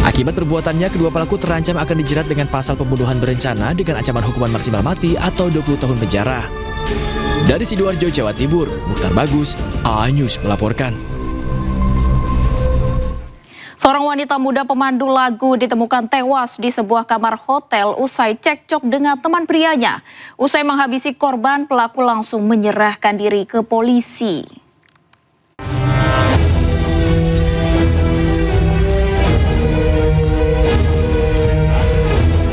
Akibat perbuatannya, kedua pelaku terancam akan dijerat dengan pasal pembunuhan berencana dengan ancaman hukuman maksimal mati atau 20 tahun penjara. Dari Sidoarjo, Jawa Timur, Mukhtar Bagus, A-News melaporkan. Seorang wanita muda pemandu lagu ditemukan tewas di sebuah kamar hotel usai cekcok dengan teman prianya. Usai menghabisi korban, pelaku langsung menyerahkan diri ke polisi.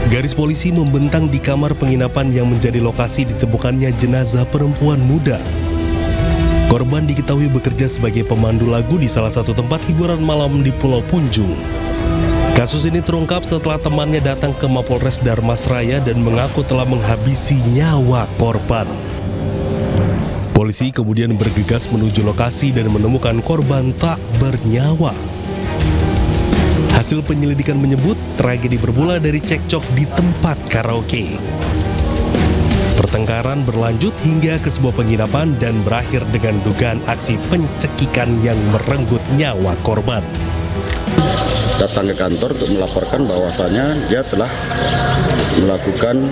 Garis polisi membentang di kamar penginapan yang menjadi lokasi ditemukannya jenazah perempuan muda. Korban diketahui bekerja sebagai pemandu lagu di salah satu tempat hiburan malam di Pulau Punjung. Kasus ini terungkap setelah temannya datang ke Mapolres Darmasraya dan mengaku telah menghabisi nyawa korban. Polisi kemudian bergegas menuju lokasi dan menemukan korban tak bernyawa. Hasil penyelidikan menyebut tragedi bermula dari cekcok di tempat karaoke. Pertengkaran berlanjut hingga ke sebuah penginapan dan berakhir dengan dugaan aksi pencekikan yang merenggut nyawa korban. Datang ke kantor untuk melaporkan bahwasannya dia telah melakukan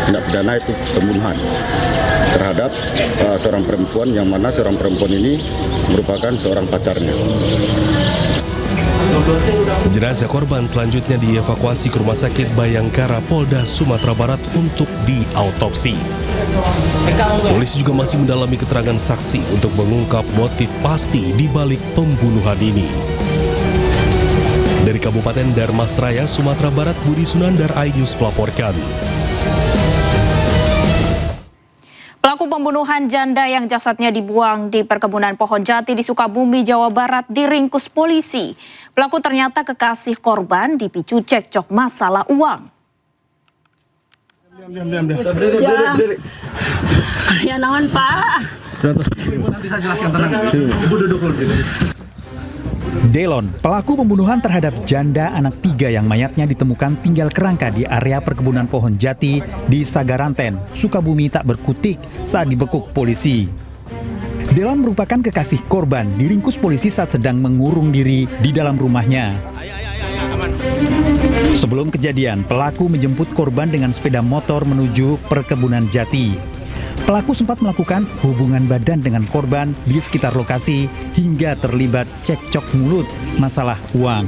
tindak pidana itu pembunuhan terhadap seorang perempuan yang mana seorang perempuan ini merupakan seorang pacarnya. Jenazah korban selanjutnya dievakuasi ke Rumah Sakit Bayangkara Polda Sumatera Barat untuk diautopsi. Polisi juga masih mendalami keterangan saksi untuk mengungkap motif pasti di balik pembunuhan ini. Dari Kabupaten Darmasraya, Sumatera Barat, Budi Sunandar, A-News melaporkan. Pelaku pembunuhan janda yang jasadnya dibuang di perkebunan pohon jati di Sukabumi, Jawa Barat diringkus polisi. Pelaku ternyata kekasih korban dipicu cekcok masalah uang. Ya naon Pak? Nanti saya jelaskan tenang. Ibu duduk dulu sini. Delon, pelaku pembunuhan terhadap janda anak 3 yang mayatnya ditemukan tinggal kerangka di area perkebunan pohon jati di Sagaranten, Sukabumi tak berkutik saat dibekuk polisi. Delon merupakan kekasih korban, diringkus polisi saat sedang mengurung diri di dalam rumahnya. Sebelum kejadian, pelaku menjemput korban dengan sepeda motor menuju perkebunan jati. Pelaku sempat melakukan hubungan badan dengan korban di sekitar lokasi hingga terlibat cekcok mulut masalah uang.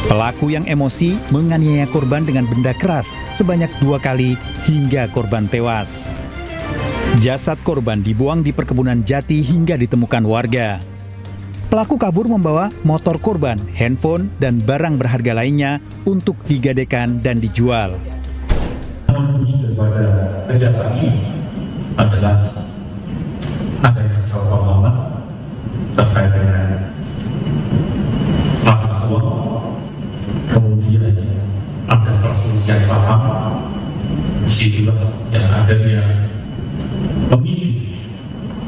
Pelaku yang emosi menganiaya korban dengan benda keras sebanyak 2 kali hingga korban tewas. Jasad korban dibuang di perkebunan jati hingga ditemukan warga. Pelaku kabur membawa motor korban, handphone, dan barang berharga lainnya untuk digadekan dan dijual. Daripada kejahatan ini adalah adanya kesalahpahaman terkait dengan masalah uang, kemudian ada perselisihan paham, disitulah yang adanya pemicu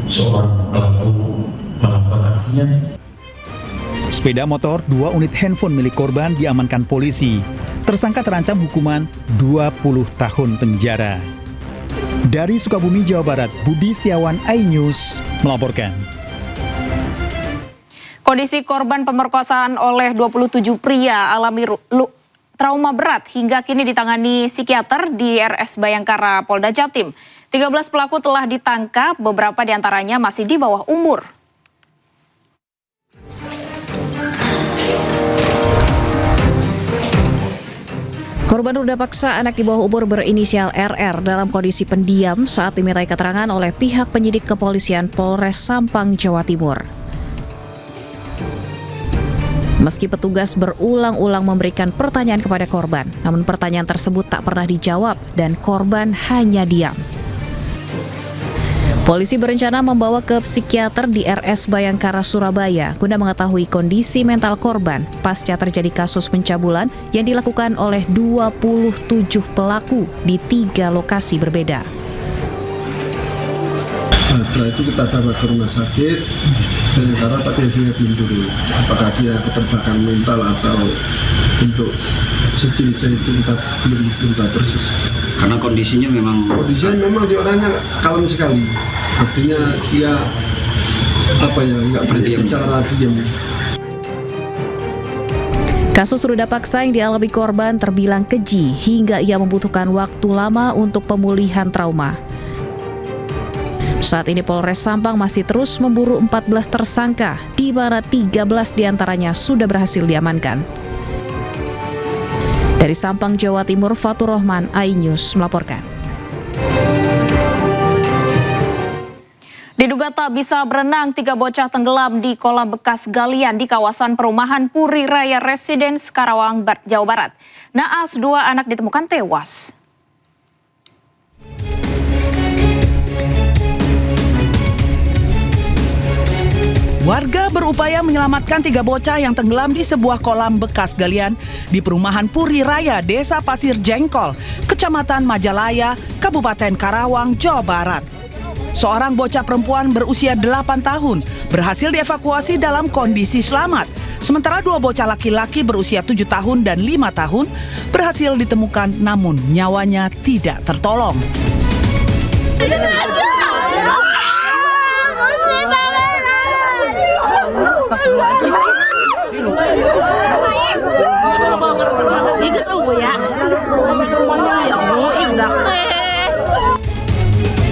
seorang pelaku melakukan aksinya. Sepeda motor, 2 unit handphone milik korban diamankan polisi. Tersangka terancam hukuman 20 tahun penjara. Dari Sukabumi, Jawa Barat, Budi Setiawan, A-News melaporkan. Kondisi korban pemerkosaan oleh 27 pria alami trauma berat hingga kini ditangani psikiater di RS Bayangkara Polda Jatim. 13 pelaku telah ditangkap, beberapa diantaranya masih di bawah umur. Korban ruda paksa anak di bawah umur berinisial RR dalam kondisi pendiam saat dimintai keterangan oleh pihak penyidik kepolisian Polres Sampang, Jawa Timur. Meski petugas berulang-ulang memberikan pertanyaan kepada korban, namun pertanyaan tersebut tak pernah dijawab dan korban hanya diam. Polisi berencana membawa ke psikiater di RS Bayangkara, Surabaya guna mengetahui kondisi mental korban pasca terjadi kasus pencabulan yang dilakukan oleh 27 pelaku di 3 lokasi berbeda. Setelah itu kita bawa ke rumah sakit Bayangkara, tapi hasilnya belum turun. Apakah dia keterbelakangan mental atau untuk sejenis itu kita belum tahu persis. Karena kondisinya memang dia orangnya kalem sekali. Artinya dia nggak banyak bicara, diam. Kasus ruda paksa yang dialami korban terbilang keji hingga ia membutuhkan waktu lama untuk pemulihan trauma. Saat ini Polres Sampang masih terus memburu 14 tersangka, di mana 13 diantaranya sudah berhasil diamankan. Dari Sampang, Jawa Timur, Fatur Rahman, iNews melaporkan. Diduga tak bisa berenang, 3 bocah tenggelam di kolam bekas galian di kawasan perumahan Puri Raya Residence, Karawang, Jawa Barat. Naas 2 anak ditemukan tewas. Warga berupaya menyelamatkan 3 bocah yang tenggelam di sebuah kolam bekas galian di perumahan Puri Raya, Desa Pasir Jengkol, Kecamatan Majalaya, Kabupaten Karawang, Jawa Barat. Seorang bocah perempuan berusia 8 tahun berhasil dievakuasi dalam kondisi selamat. Sementara 2 bocah laki-laki berusia 7 tahun dan 5 tahun berhasil ditemukan namun nyawanya tidak tertolong.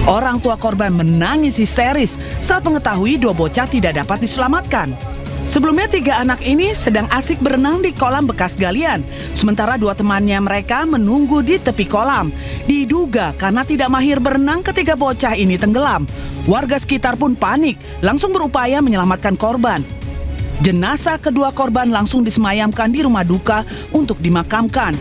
Orang tua korban menangis histeris saat mengetahui 2 bocah tidak dapat diselamatkan. Sebelumnya 3 anak ini sedang asik berenang di kolam bekas galian, sementara 2 temannya mereka menunggu di tepi kolam. Diduga karena tidak mahir berenang, ketiga bocah ini tenggelam. Warga sekitar pun panik, langsung berupaya menyelamatkan korban. Jenazah kedua korban langsung disemayamkan di rumah duka untuk dimakamkan.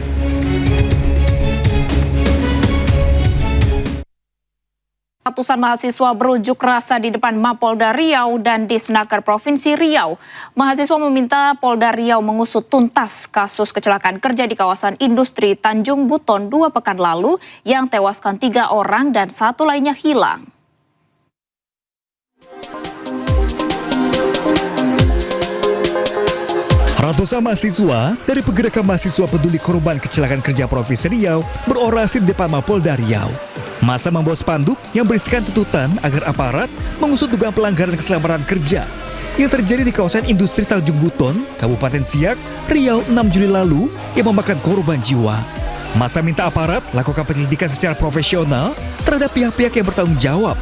Ratusan mahasiswa berunjuk rasa di depan Mapolda Riau dan Disnaker Provinsi Riau. Mahasiswa meminta Polda Riau mengusut tuntas kasus kecelakaan kerja di kawasan industri Tanjung Buton 2 pekan lalu yang tewaskan 3 orang dan 1 lainnya hilang. Ratusan mahasiswa dari Pergerakan Mahasiswa Peduli Korban Kecelakaan Kerja Provinsi Riau berorasi di depan Mapolda Riau. Masa membawa spanduk yang berisikan tuntutan agar aparat mengusut dugaan pelanggaran keselamatan kerja yang terjadi di kawasan industri Tanjung Buton, Kabupaten Siak, Riau 6 Juli lalu yang memakan korban jiwa. Masa minta aparat lakukan penyelidikan secara profesional terhadap pihak-pihak yang bertanggung jawab,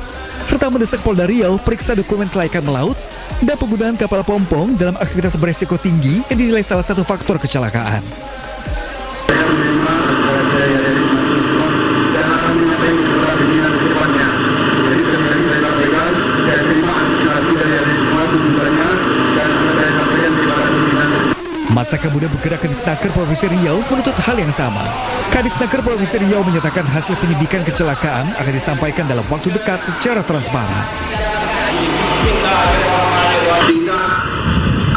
serta mendesak Polda Riau periksa dokumen kelaikan melaut dan penggunaan kapal pompong dalam aktivitas beresiko tinggi yang dinilai salah satu faktor kecelakaan. Masa kemudian bergerak ke Disnaker Provinsi Riau menuntut hal yang sama. Kadisnaker Provinsi Riau menyatakan hasil penyidikan kecelakaan akan disampaikan dalam waktu dekat secara transparan. Tidak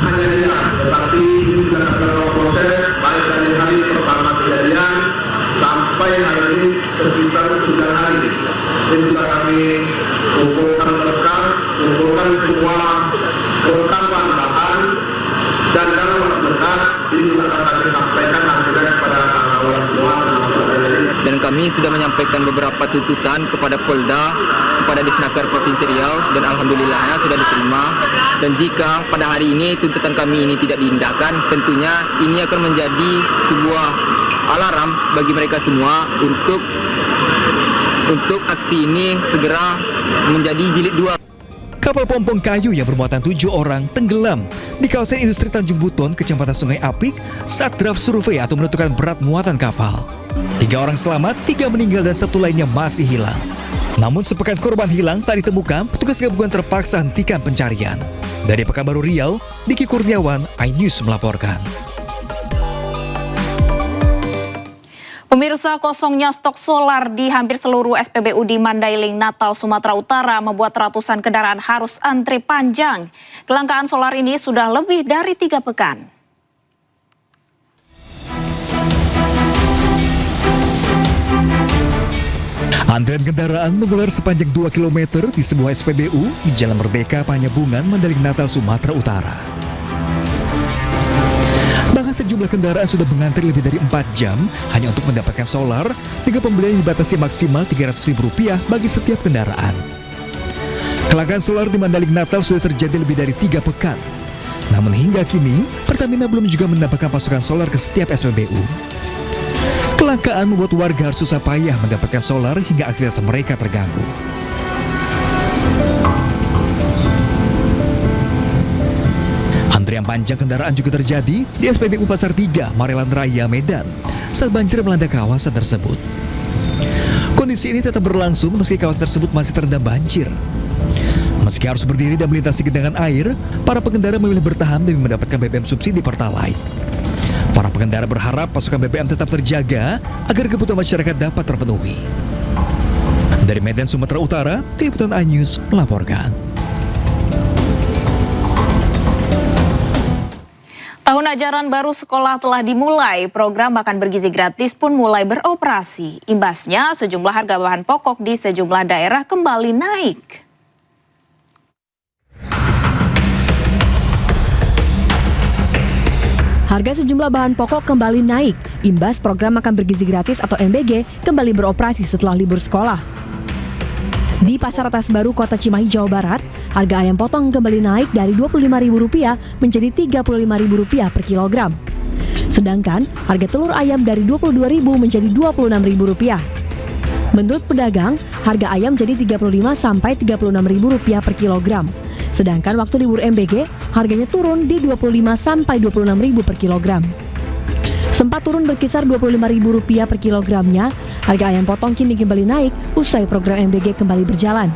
hanya dia, tetapi ini sudah dalam proses baik dari hari pertama kejadian sampai hari ini sekitar 9 hari. Ini sudah kami kumpulkan rekam, kumpulkan semua rekaman bahan, dan dalam waktu dekat ini juga akan kami sampaikan hasilnya kepada kawan-kawan semua. Dan kami sudah menyampaikan beberapa tuntutan kepada Polda, kepada Disnaker Provinsi Riau, dan alhamdulillahnya sudah diterima. Dan jika pada hari ini tuntutan kami ini tidak diindahkan, tentunya ini akan menjadi sebuah alarm bagi mereka semua untuk aksi ini segera menjadi jilid 2. Kapal pompong kayu yang bermuatan 7 orang tenggelam di kawasan industri Tanjung Buton, Kecamatan Sungai Apik saat draft survei atau menentukan berat muatan kapal. 3 orang selamat, 3 meninggal dan 1 lainnya masih hilang. Namun sepekan korban hilang tak ditemukan, petugas gabungan terpaksa hentikan pencarian. Dari Pekanbaru Riau, Diki Kurniawan, iNews melaporkan. Pemirsa, kosongnya stok solar di hampir seluruh SPBU di Mandailing, Natal, Sumatera Utara membuat ratusan kendaraan harus antri panjang. Kelangkaan solar ini sudah lebih dari 3 pekan. Antrian kendaraan mengular sepanjang 2 km di sebuah SPBU di Jalan Merdeka, Panyabungan, Mandailing, Natal, Sumatera Utara. Bahkan sejumlah kendaraan sudah mengantri lebih dari 4 jam hanya untuk mendapatkan solar dengan pembelian dibatasi maksimal Rp300.000 bagi setiap kendaraan. Kelangkaan solar di Mandailing, Natal sudah terjadi lebih dari 3 pekan. Namun hingga kini, Pertamina belum juga mendapatkan pasokan solar ke setiap SPBU. Kelangkaan membuat warga harus susah payah mendapatkan solar hingga aktivitas mereka terganggu. Antrian panjang kendaraan juga terjadi di SPBU Pasar 3, Marelan Raya, Medan saat banjir melanda kawasan tersebut. Kondisi ini tetap berlangsung meski kawasan tersebut masih terendam banjir. Meski harus berdiri dan melintasi genangan air, para pengendara memilih bertahan demi mendapatkan BBM subsidi Pertalite. Para pengendara berharap pasokan BBM tetap terjaga agar kebutuhan masyarakat dapat terpenuhi. Dari Medan, Sumatera Utara, Tim Liputan iNews melaporkan. Tahun ajaran baru sekolah telah dimulai, program makan bergizi gratis pun mulai beroperasi. Imbasnya, sejumlah harga bahan pokok di sejumlah daerah kembali naik. Harga sejumlah bahan pokok kembali naik, imbas program makan bergizi gratis atau MBG kembali beroperasi setelah libur sekolah. Di Pasar Atas Baru, Kota Cimahi, Jawa Barat, harga ayam potong kembali naik dari Rp25.000 menjadi Rp35.000 per kilogram. Sedangkan harga telur ayam dari Rp22.000 menjadi Rp26.000. Menurut pedagang, harga ayam jadi Rp35 sampai Rp36.000 per kilogram. Sedangkan waktu libur MBG, harganya turun di Rp25 sampai Rp26.000 per kilogram. Sempat turun berkisar Rp25.000 per kilogramnya, harga ayam potong kini kembali naik usai program MBG kembali berjalan.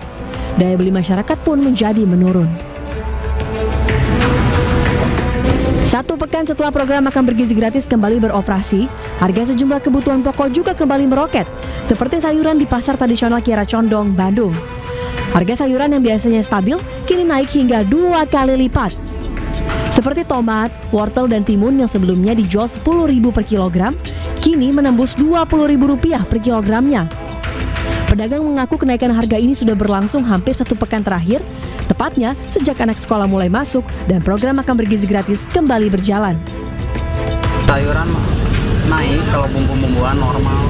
Daya beli masyarakat pun menjadi menurun. 1 pekan setelah program makan bergizi gratis kembali beroperasi, harga sejumlah kebutuhan pokok juga kembali meroket, seperti sayuran di Pasar Tradisional Kiara Condong, Bandung. Harga sayuran yang biasanya stabil, kini naik hingga 2 kali lipat. Seperti tomat, wortel, dan timun yang sebelumnya dijual Rp10.000 per kilogram, kini menembus Rp20.000 per kilogramnya. Pedagang mengaku kenaikan harga ini sudah berlangsung hampir 1 pekan terakhir, tepatnya sejak anak sekolah mulai masuk dan program makan bergizi gratis kembali berjalan. Sayuran naik, kalau bumbu-bumbuan normal.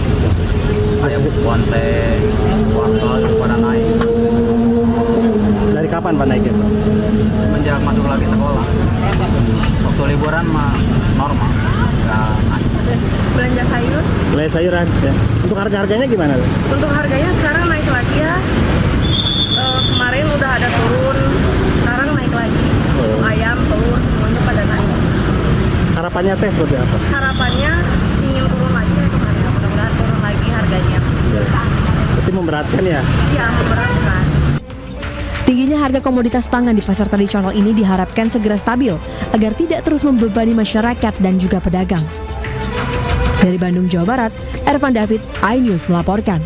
Ayam bonteng, wortel juga pada naik. Dari kapan Pak naiknya? Semenjak masuk lagi sekolah. Waktu liburan mah normal, nggak naik. Belanja sayur? Belanja sayuran ya. Untuk harga-harganya gimana? Untuk harganya sekarang naik lagi ya. Kemarin udah ada turun, sekarang naik lagi. Ayam, telur, semuanya pada naik. Harapannya teh seperti apa? Harapannya ingin turun lagi ya kemarin. Mudah-mudahan turun lagi harganya. Berarti memberatkan ya? Iya, memberatkan. Tingginya harga komoditas pangan di pasar tradisional ini diharapkan segera stabil agar tidak terus membebani masyarakat dan juga pedagang. Dari Bandung, Jawa Barat, Ervan David, iNews melaporkan.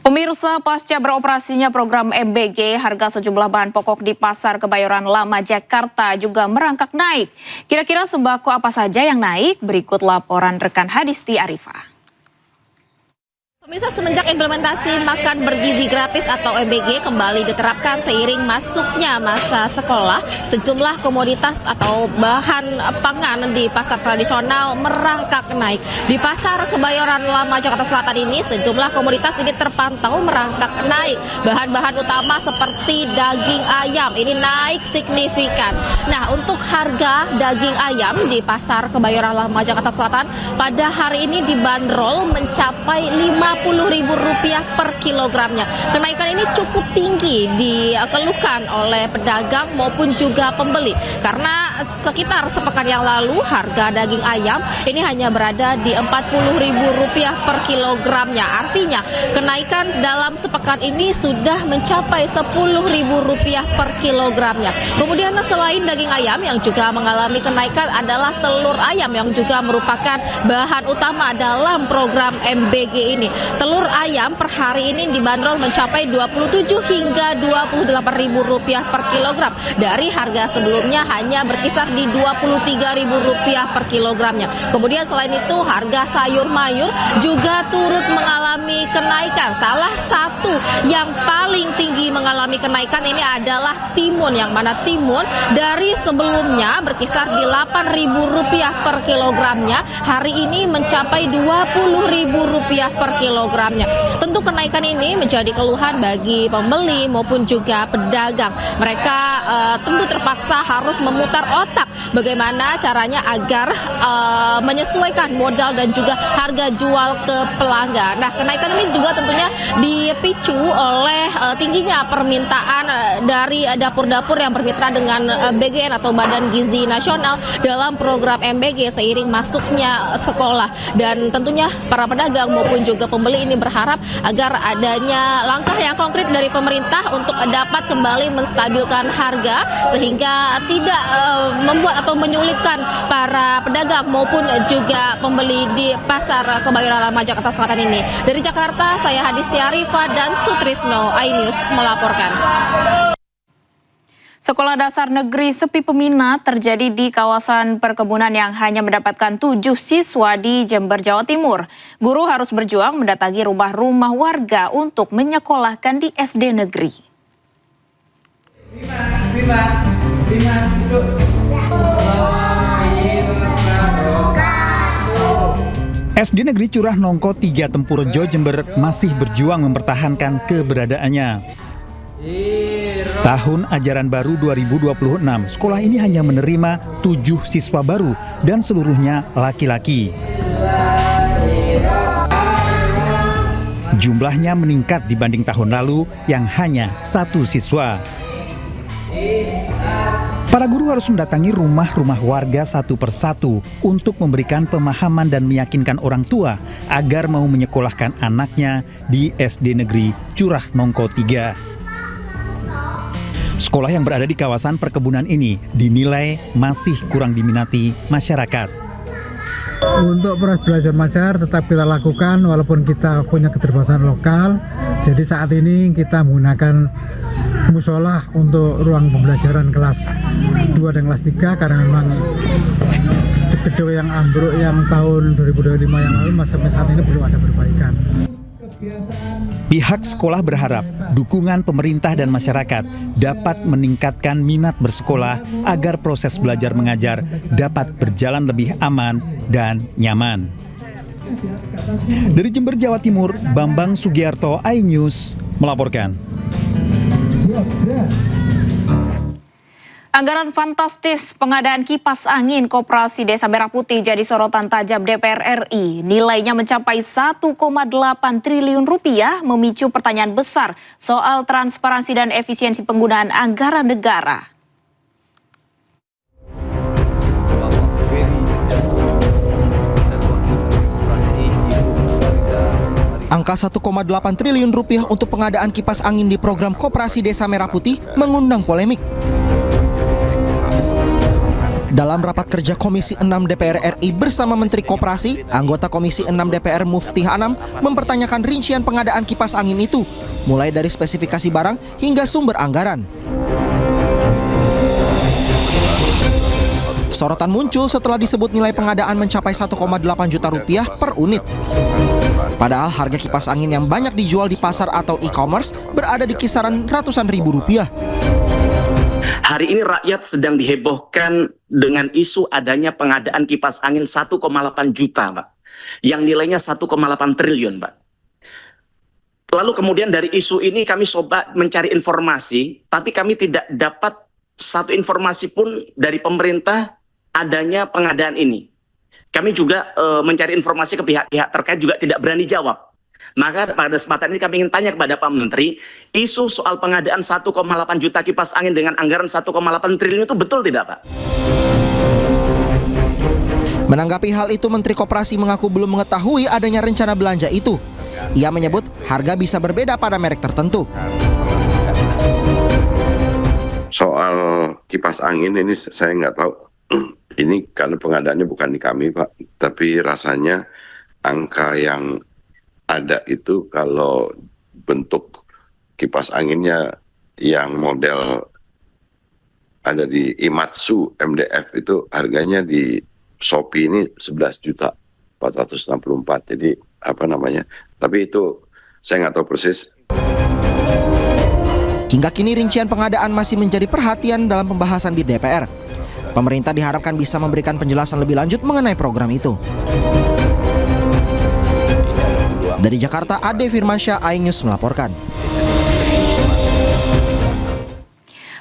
Pemirsa, pasca beroperasinya program MBG, harga sejumlah bahan pokok di Pasar Kebayoran Lama, Jakarta juga merangkak naik. Kira-kira sembako apa saja yang naik? Berikut laporan rekan Hadisti Arifah. Pemirsa, semenjak implementasi makan bergizi gratis atau MBG kembali diterapkan seiring masuknya masa sekolah, sejumlah komoditas atau bahan pangan di pasar tradisional merangkak naik. Di Pasar Kebayoran Lama, Jakarta Selatan ini, sejumlah komoditas ini terpantau merangkak naik. Bahan-bahan utama seperti daging ayam ini naik signifikan. Nah, untuk harga daging ayam di Pasar Kebayoran Lama, Jakarta Selatan pada hari ini dibanderol mencapai Rp50.000 per kilogramnya. Kenaikan ini cukup tinggi dikeluhkan oleh pedagang maupun juga pembeli karena sekitar sepekan yang lalu harga daging ayam ini hanya berada di Rp40.000 per kilogramnya. Artinya kenaikan dalam sepekan ini sudah mencapai Rp10.000 per kilogramnya. Kemudian selain daging ayam yang juga mengalami kenaikan adalah telur ayam yang juga merupakan bahan utama dalam program MBG ini. Telur ayam per hari ini dibanderol mencapai Rp27 hingga Rp28.000 per kilogram. Dari harga sebelumnya hanya berkisar di Rp23.000 per kilogramnya. Kemudian selain itu harga sayur mayur juga turut mengalami kenaikan. Salah satu yang paling tinggi mengalami kenaikan ini adalah timun, yang mana timun dari sebelumnya berkisar di Rp8.000 per kilogramnya, hari ini mencapai Rp20.000 per kilogramnya. Tentu kenaikan ini menjadi keluhan bagi pembeli maupun juga pedagang. Mereka tentu terpaksa harus memutar otak bagaimana caranya agar menyesuaikan modal dan juga harga jual ke pelanggan. Nah, kenaikan ini juga tentunya dipicu oleh tingginya permintaan dari dapur-dapur yang bermitra dengan BGN atau Badan Gizi Nasional dalam program MBG seiring masuknya sekolah. Dan tentunya para pedagang maupun juga pembeli ini berharap agar adanya langkah yang konkret dari pemerintah untuk dapat kembali menstabilkan harga sehingga tidak membuat atau menyulitkan para pedagang maupun juga pembeli di Pasar Kebayoran Lama Jakarta Selatan ini. Dari Jakarta, saya Hadisti Arifa dan Sutrisno, iNews melaporkan. Sekolah dasar negeri sepi peminat terjadi di kawasan perkebunan yang hanya mendapatkan 7 siswa di Jember, Jawa Timur. Guru harus berjuang mendatangi rumah-rumah warga untuk menyekolahkan di SD negeri. SD Negeri Curah Nongko 3 Tempurjo, Jember masih berjuang mempertahankan keberadaannya. Tahun ajaran baru 2026, sekolah ini hanya menerima 7 siswa baru dan seluruhnya laki-laki. Jumlahnya meningkat dibanding tahun lalu yang hanya 1 siswa. Para guru harus mendatangi rumah-rumah warga satu persatu untuk memberikan pemahaman dan meyakinkan orang tua agar mau menyekolahkan anaknya di SD Negeri Curah Nongko 3. Sekolah yang berada di kawasan perkebunan ini dinilai masih kurang diminati masyarakat. Untuk proses belajar mengajar tetap kita lakukan walaupun kita punya keterbatasan lokal. Jadi saat ini kita menggunakan musola untuk ruang pembelajaran kelas 2 dan kelas 3 karena memang gedung yang ambruk yang tahun 2025 yang lalu sampai saat ini belum ada perbaikan. Pihak sekolah berharap dukungan pemerintah dan masyarakat dapat meningkatkan minat bersekolah agar proses belajar mengajar dapat berjalan lebih aman dan nyaman. Dari Jember, Jawa Timur, Bambang Sugiarto, iNews melaporkan. Anggaran fantastis pengadaan kipas angin Koperasi Desa Merah Putih jadi sorotan tajam DPR RI. Nilainya mencapai 1,8 triliun rupiah, memicu pertanyaan besar soal transparansi dan efisiensi penggunaan anggaran negara. Angka 1,8 triliun rupiah untuk pengadaan kipas angin di program Koperasi Desa Merah Putih mengundang polemik. Dalam rapat kerja Komisi 6 DPR RI bersama Menteri Koperasi, anggota Komisi 6 DPR Mufti Anam mempertanyakan rincian pengadaan kipas angin itu, mulai dari spesifikasi barang hingga sumber anggaran. Sorotan muncul setelah disebut nilai pengadaan mencapai 1,8 juta rupiah per unit. Padahal harga kipas angin yang banyak dijual di pasar atau e-commerce berada di kisaran ratusan ribu rupiah. Hari ini rakyat sedang dihebohkan dengan isu adanya pengadaan kipas angin 1,8 juta, Pak. Yang nilainya 1,8 triliun, Pak. Lalu kemudian dari isu ini kami coba mencari informasi, tapi kami tidak dapat satu informasi pun dari pemerintah adanya pengadaan ini. Kami juga mencari informasi ke pihak-pihak terkait juga tidak berani jawab. Maka pada kesempatan ini kami ingin tanya kepada Pak Menteri, isu soal pengadaan 1,8 juta kipas angin dengan anggaran 1,8 triliun itu betul tidak, Pak? Menanggapi hal itu, Menteri Koperasi mengaku belum mengetahui adanya rencana belanja itu. Ia menyebut harga bisa berbeda pada merek tertentu. Soal kipas angin ini saya nggak tahu. Ini karena pengadaannya bukan di kami, Pak. Tapi rasanya angka yang ada itu kalau bentuk kipas anginnya yang model ada di Imatsu MDF itu harganya di Shopee ini 11.464. Jadi apa namanya? Tapi itu saya nggak tahu persis. Hingga kini rincian pengadaan masih menjadi perhatian dalam pembahasan di DPR. Pemerintah diharapkan bisa memberikan penjelasan lebih lanjut mengenai program itu. Dari Jakarta, Ade Firmansyah, iNews melaporkan.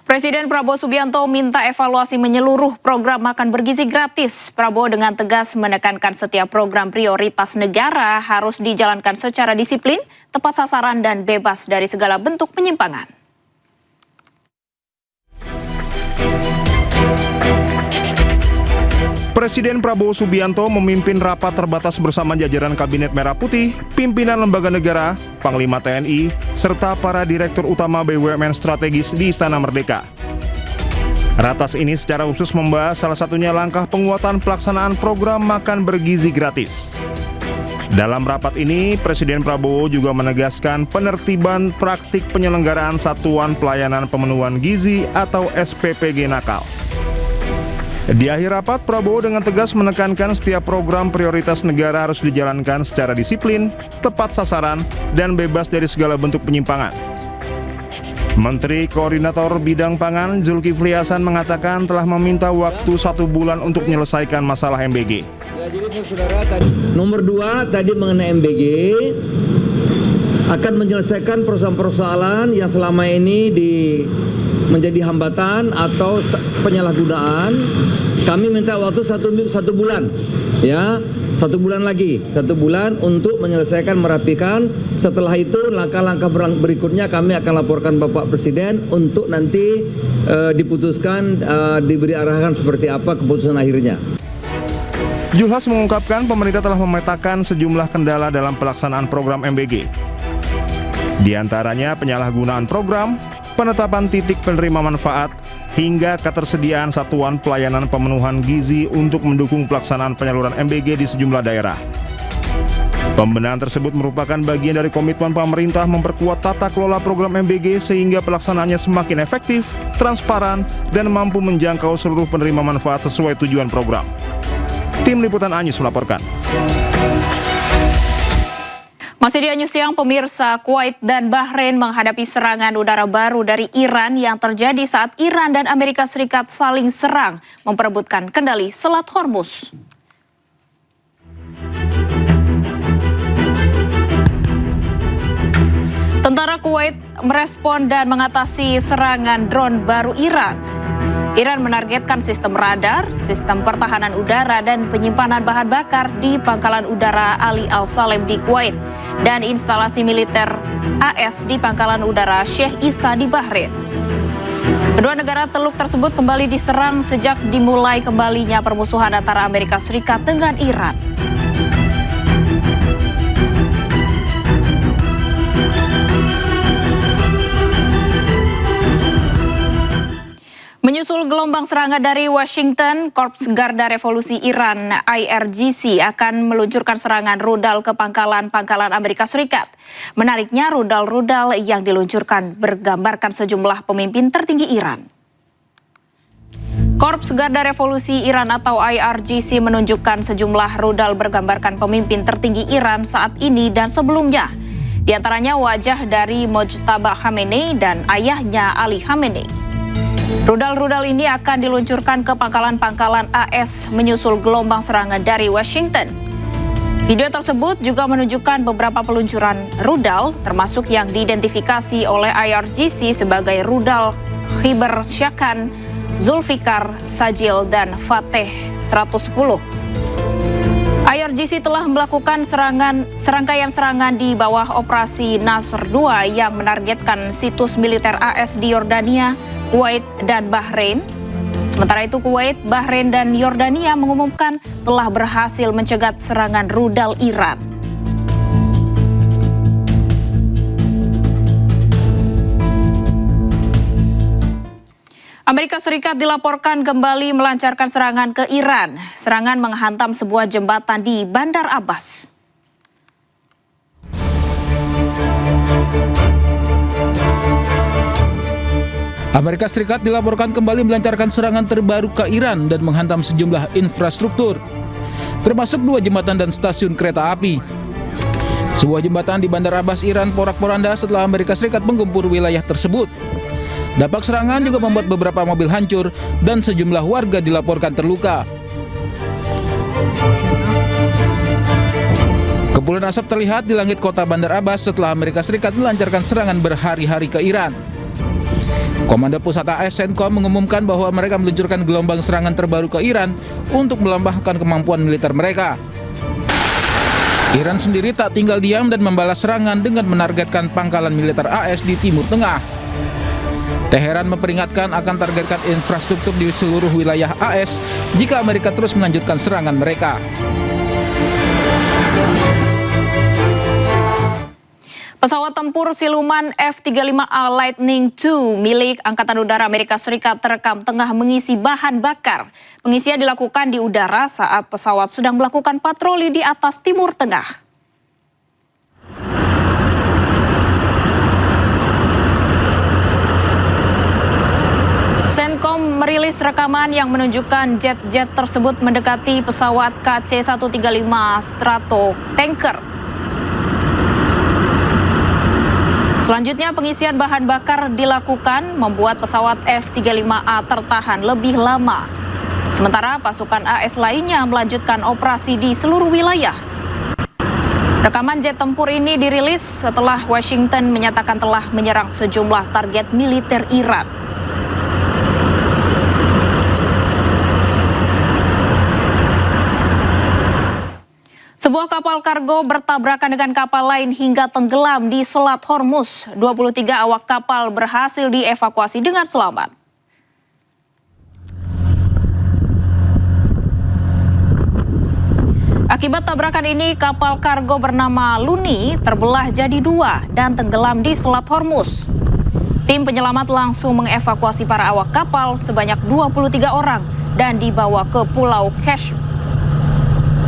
Presiden Prabowo Subianto minta evaluasi menyeluruh program makan bergizi gratis. Prabowo dengan tegas menekankan setiap program prioritas negara harus dijalankan secara disiplin, tepat sasaran dan bebas dari segala bentuk penyimpangan. Presiden Prabowo Subianto memimpin rapat terbatas bersama jajaran Kabinet Merah Putih, pimpinan lembaga negara, Panglima TNI, serta para Direktur Utama BUMN strategis di Istana Merdeka. Ratas ini secara khusus membahas salah satunya langkah penguatan pelaksanaan program makan bergizi gratis. Dalam rapat ini, Presiden Prabowo juga menegaskan penertiban praktik penyelenggaraan Satuan Pelayanan Pemenuhan Gizi atau SPPG nakal. Di akhir rapat, Prabowo dengan tegas menekankan setiap program prioritas negara harus dijalankan secara disiplin, tepat sasaran, dan bebas dari segala bentuk penyimpangan. Menteri Koordinator Bidang Pangan Zulkifli Hasan mengatakan telah meminta waktu 1 bulan untuk menyelesaikan masalah MBG. Ya, jadi saudara, nomor 2 tadi mengenai MBG akan menyelesaikan persoalan-persoalan yang selama ini menjadi hambatan atau penyalahgunaan. Kami minta waktu satu bulan, ya, 1 bulan lagi, 1 bulan untuk menyelesaikan, merapikan. Setelah itu langkah-langkah berikutnya kami akan laporkan Bapak Presiden untuk nanti diputuskan, diberi arahan seperti apa keputusan akhirnya. Julhas mengungkapkan pemerintah telah memetakan sejumlah kendala dalam pelaksanaan program MBG. Di antaranya penyalahgunaan program, penetapan titik penerima manfaat, hingga ketersediaan satuan pelayanan pemenuhan gizi untuk mendukung pelaksanaan penyaluran MBG di sejumlah daerah. Pembenahan tersebut merupakan bagian dari komitmen pemerintah memperkuat tata kelola program MBG sehingga pelaksanaannya semakin efektif, transparan, dan mampu menjangkau seluruh penerima manfaat sesuai tujuan program. Tim Liputan iNews melaporkan. Masih di iNews Siang, pemirsa, Kuwait dan Bahrain menghadapi serangan udara baru dari Iran yang terjadi saat Iran dan Amerika Serikat saling serang memperebutkan kendali Selat Hormuz. Tentara Kuwait merespon dan mengatasi serangan drone baru Iran. Iran menargetkan sistem radar, sistem pertahanan udara, dan penyimpanan bahan bakar di Pangkalan Udara Ali Al-Salem di Kuwait dan instalasi militer AS di Pangkalan Udara Sheikh Isa di Bahrain. Kedua negara teluk tersebut kembali diserang sejak dimulai kembalinya permusuhan antara Amerika Serikat dengan Iran. Menyusul gelombang serangan dari Washington, Korps Garda Revolusi Iran IRGC akan meluncurkan serangan rudal ke pangkalan-pangkalan Amerika Serikat. Menariknya, rudal-rudal yang diluncurkan bergambarkan sejumlah pemimpin tertinggi Iran. Korps Garda Revolusi Iran atau IRGC menunjukkan sejumlah rudal bergambarkan pemimpin tertinggi Iran saat ini dan sebelumnya. Di antaranya wajah dari Mojtaba Khamenei dan ayahnya Ali Khamenei. Rudal-rudal ini akan diluncurkan ke pangkalan-pangkalan AS menyusul gelombang serangan dari Washington. Video tersebut juga menunjukkan beberapa peluncuran rudal, termasuk yang diidentifikasi oleh IRGC sebagai rudal Khiber Shakan, Zulfikar, Sajil, dan Fateh 110. IRGC telah melakukan serangkaian serangan di bawah operasi Nasr II yang menargetkan situs militer AS di Yordania, Kuwait, dan Bahrain. Sementara itu Kuwait, Bahrain, dan Yordania mengumumkan telah berhasil mencegat serangan rudal Iran. Amerika Serikat dilaporkan kembali melancarkan serangan ke Iran. Serangan menghantam sebuah jembatan di Bandar Abbas. Amerika Serikat dilaporkan kembali melancarkan serangan terbaru ke Iran dan menghantam sejumlah infrastruktur, termasuk 2 jembatan dan stasiun kereta api. Sebuah jembatan di Bandar Abbas, Iran porak-poranda setelah Amerika Serikat menggempur wilayah tersebut. Dampak serangan juga membuat beberapa mobil hancur dan sejumlah warga dilaporkan terluka. Kepulan asap terlihat di langit kota Bandar Abbas setelah Amerika Serikat melancarkan serangan berhari-hari ke Iran. Komando Pusat AS CENTCOM mengumumkan bahwa mereka meluncurkan gelombang serangan terbaru ke Iran untuk melambahkan kemampuan militer mereka. Iran sendiri tak tinggal diam dan membalas serangan dengan menargetkan pangkalan militer AS di Timur Tengah. Teheran memperingatkan akan targetkan infrastruktur di seluruh wilayah AS jika Amerika terus melanjutkan serangan mereka. Pesawat tempur siluman F-35A Lightning II milik Angkatan Udara Amerika Serikat terekam tengah mengisi bahan bakar. Pengisian dilakukan di udara saat pesawat sedang melakukan patroli di atas Timur Tengah. CENTCOM merilis rekaman yang menunjukkan jet-jet tersebut mendekati pesawat KC-135 Strato Tanker. Selanjutnya pengisian bahan bakar dilakukan membuat pesawat F-35A tertahan lebih lama. Sementara pasukan AS lainnya melanjutkan operasi di seluruh wilayah. Rekaman jet tempur ini dirilis setelah Washington menyatakan telah menyerang sejumlah target militer Iran. Sebuah kapal kargo bertabrakan dengan kapal lain hingga tenggelam di Selat Hormuz. 23 awak kapal berhasil dievakuasi dengan selamat. Akibat tabrakan ini, kapal kargo bernama Luni terbelah jadi 2 dan tenggelam di Selat Hormuz. Tim penyelamat langsung mengevakuasi para awak kapal sebanyak 23 orang dan dibawa ke Pulau Kesh.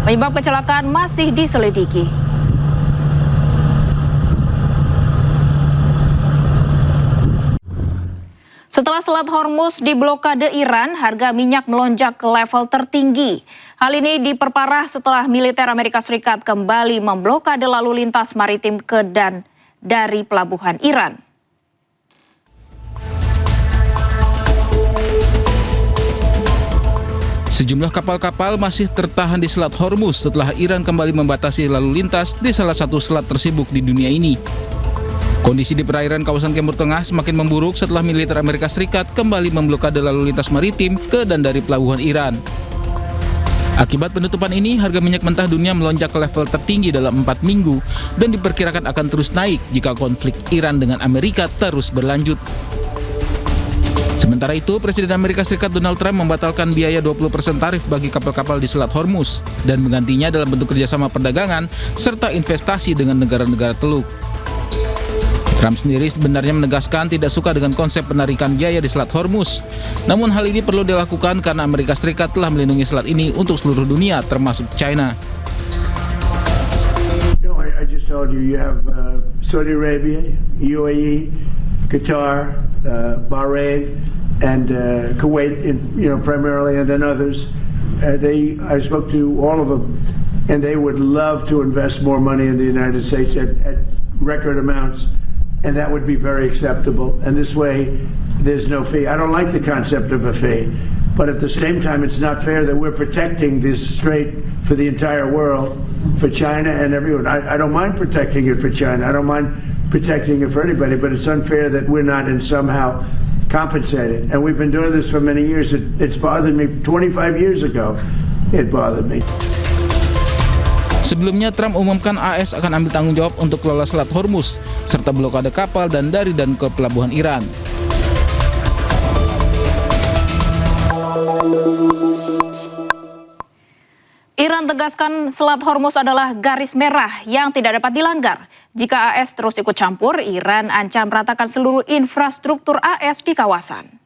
Penyebab kecelakaan masih diselidiki. Setelah Selat Hormuz diblokade Iran, harga minyak melonjak ke level tertinggi. Hal ini diperparah setelah militer Amerika Serikat kembali memblokade lalu lintas maritim ke dan dari pelabuhan Iran. Sejumlah kapal-kapal masih tertahan di Selat Hormuz setelah Iran kembali membatasi lalu lintas di salah satu selat tersibuk di dunia ini. Kondisi di perairan kawasan Timur Tengah semakin memburuk setelah militer Amerika Serikat kembali memblokade lalu lintas maritim ke dan dari pelabuhan Iran. Akibat penutupan ini, harga minyak mentah dunia melonjak ke level tertinggi dalam 4 minggu dan diperkirakan akan terus naik jika konflik Iran dengan Amerika terus berlanjut. Sementara itu, Presiden Amerika Serikat Donald Trump membatalkan biaya 20% tarif bagi kapal-kapal di Selat Hormuz dan menggantinya dalam bentuk kerjasama perdagangan serta investasi dengan negara-negara Teluk. Trump sendiri sebenarnya menegaskan tidak suka dengan konsep penarikan biaya di Selat Hormuz. Namun hal ini perlu dilakukan karena Amerika Serikat telah melindungi selat ini untuk seluruh dunia termasuk China. I just told you have Saudi Arabia, UAE, Qatar, Bahrain, and Kuwait, primarily, and then others. I spoke to all of them, and they would love to invest more money in the United States at record amounts, and that would be very acceptable. And this way, there's no fee. I don't like the concept of a fee, but at the same time, it's not fair that we're protecting this strait for the entire world, for China and everyone. I don't mind protecting it for China. I don't mind protecting it for anybody, but it's unfair that we're not in somehow compensated. And we've been doing this for many years. It's bothered me. 25 years ago, it bothered me. Sebelumnya, Trump umumkan AS akan ambil tanggung jawab untuk kelola Selat Hormuz, serta blokade kapal dan dari dan ke pelabuhan Iran. Iran tegaskan Selat Hormuz adalah garis merah yang tidak dapat dilanggar. Jika AS terus ikut campur, Iran ancam meratakan seluruh infrastruktur AS di kawasan.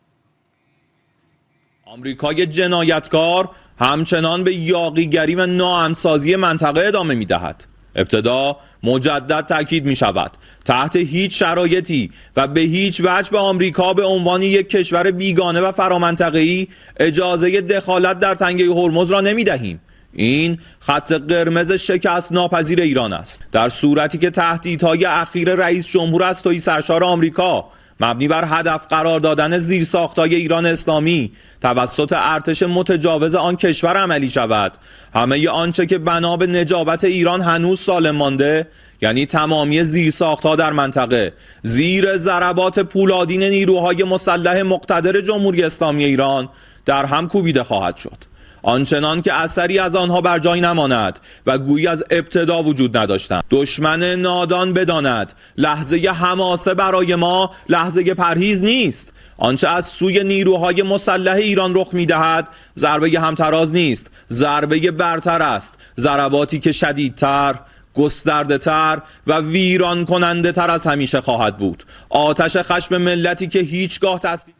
آمریکای جنایتکار همچنان به یاغیگری و ناهمسازی منطقه ادامه می‌دهد. ابتدا مجدد تاکید می‌شود تحت هیچ شرایطی و به هیچ وجه به آمریکا به عنوان یک کشور بیگانه و فرامنطقه‌ای اجازه دخالت در تنگه هرمز را نمی‌دهیم. این خط قرمز شکست ناپذیر ایران است. در صورتی که تهدیدهای اخیر رئیس جمهور از تویی سرشار آمریکا مبنی بر هدف قرار دادن زیرساخت‌های ایران اسلامی توسط ارتش متجاوز آن کشور عملی شود، همه آنچه که بنا به نجابت ایران هنوز سالم مانده، یعنی تمامی زیرساخت‌ها در منطقه، زیر ضربات پولادین نیروهای مسلح مقتدر جمهوری اسلامی ایران در هم کوبیده خواهد شد. آنچنان که اثری از آنها بر جای نماند و گویی از ابتدا وجود نداشتند. دشمن نادان بداند لحظه حماسه برای ما لحظه پرهیز نیست. آنچه از سوی نیروهای مسلح ایران رخ می‌دهد ضربه همتراز نیست، ضربه برتر است، ضرباتی که شدیدتر، گسترده‌تر و ویران کننده تر از همیشه خواهد بود. آتش خشم ملتی که هیچگاه تسلیم.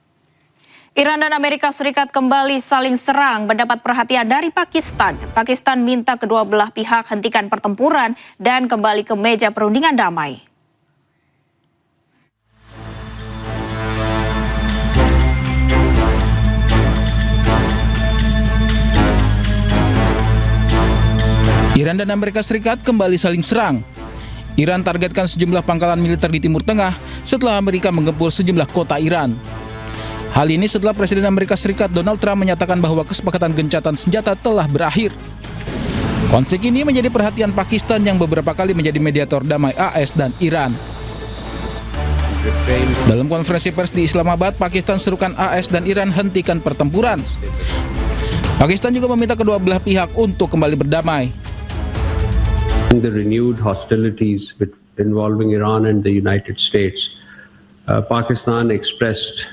Iran dan Amerika Serikat kembali saling serang mendapat perhatian dari Pakistan. Pakistan minta kedua belah pihak hentikan pertempuran dan kembali ke meja perundingan damai. Iran dan Amerika Serikat kembali saling serang. Iran targetkan sejumlah pangkalan militer di Timur Tengah setelah Amerika menggempur sejumlah kota Iran. Hal ini setelah Presiden Amerika Serikat Donald Trump menyatakan bahwa kesepakatan gencatan senjata telah berakhir. Konflik ini menjadi perhatian Pakistan yang beberapa kali menjadi mediator damai AS dan Iran. Dalam konferensi pers di Islamabad, Pakistan serukan AS dan Iran hentikan pertempuran. Pakistan juga meminta kedua belah pihak untuk kembali berdamai. The renewed hostilities involving Iran and the United States, Pakistan expressed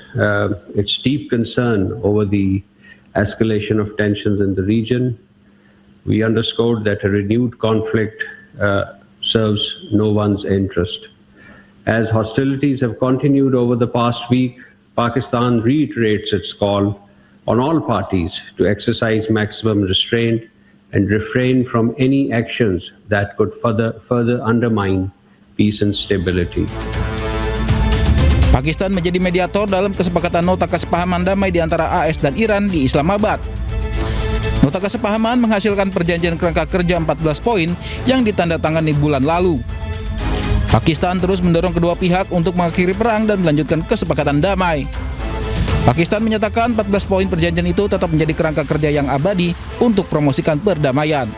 its deep concern over the escalation of tensions in the region. We underscored that a renewed conflict serves no one's interest. As hostilities have continued over the past week, Pakistan reiterates its call on all parties to exercise maximum restraint and refrain from any actions that could further undermine peace and stability. Pakistan menjadi mediator dalam kesepakatan nota kesepahaman damai di antara AS dan Iran di Islamabad. Nota kesepahaman menghasilkan perjanjian kerangka kerja 14 poin yang ditandatangani bulan lalu. Pakistan terus mendorong kedua pihak untuk mengakhiri perang dan melanjutkan kesepakatan damai. Pakistan menyatakan 14 poin perjanjian itu tetap menjadi kerangka kerja yang abadi untuk promosikan perdamaian.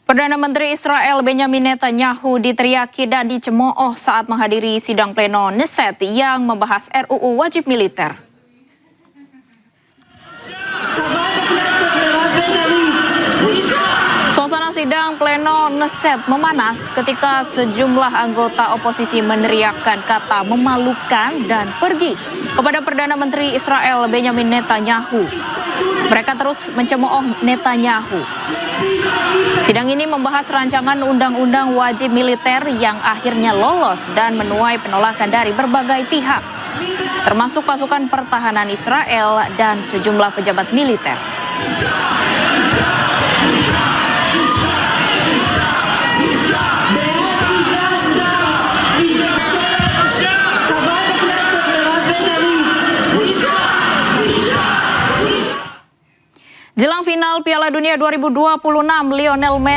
Perdana Menteri Israel Benjamin Netanyahu diteriaki dan dicemooh saat menghadiri sidang pleno Knesset yang membahas RUU wajib militer. Suasana sidang pleno Knesset memanas ketika sejumlah anggota oposisi meneriakkan kata memalukan dan pergi kepada Perdana Menteri Israel Benjamin Netanyahu. Mereka terus mencemooh Netanyahu. Sidang ini membahas rancangan undang-undang wajib militer yang akhirnya lolos dan menuai penolakan dari berbagai pihak, termasuk pasukan pertahanan Israel dan sejumlah pejabat militer. Jelang final Piala Dunia 2026, Lionel Messi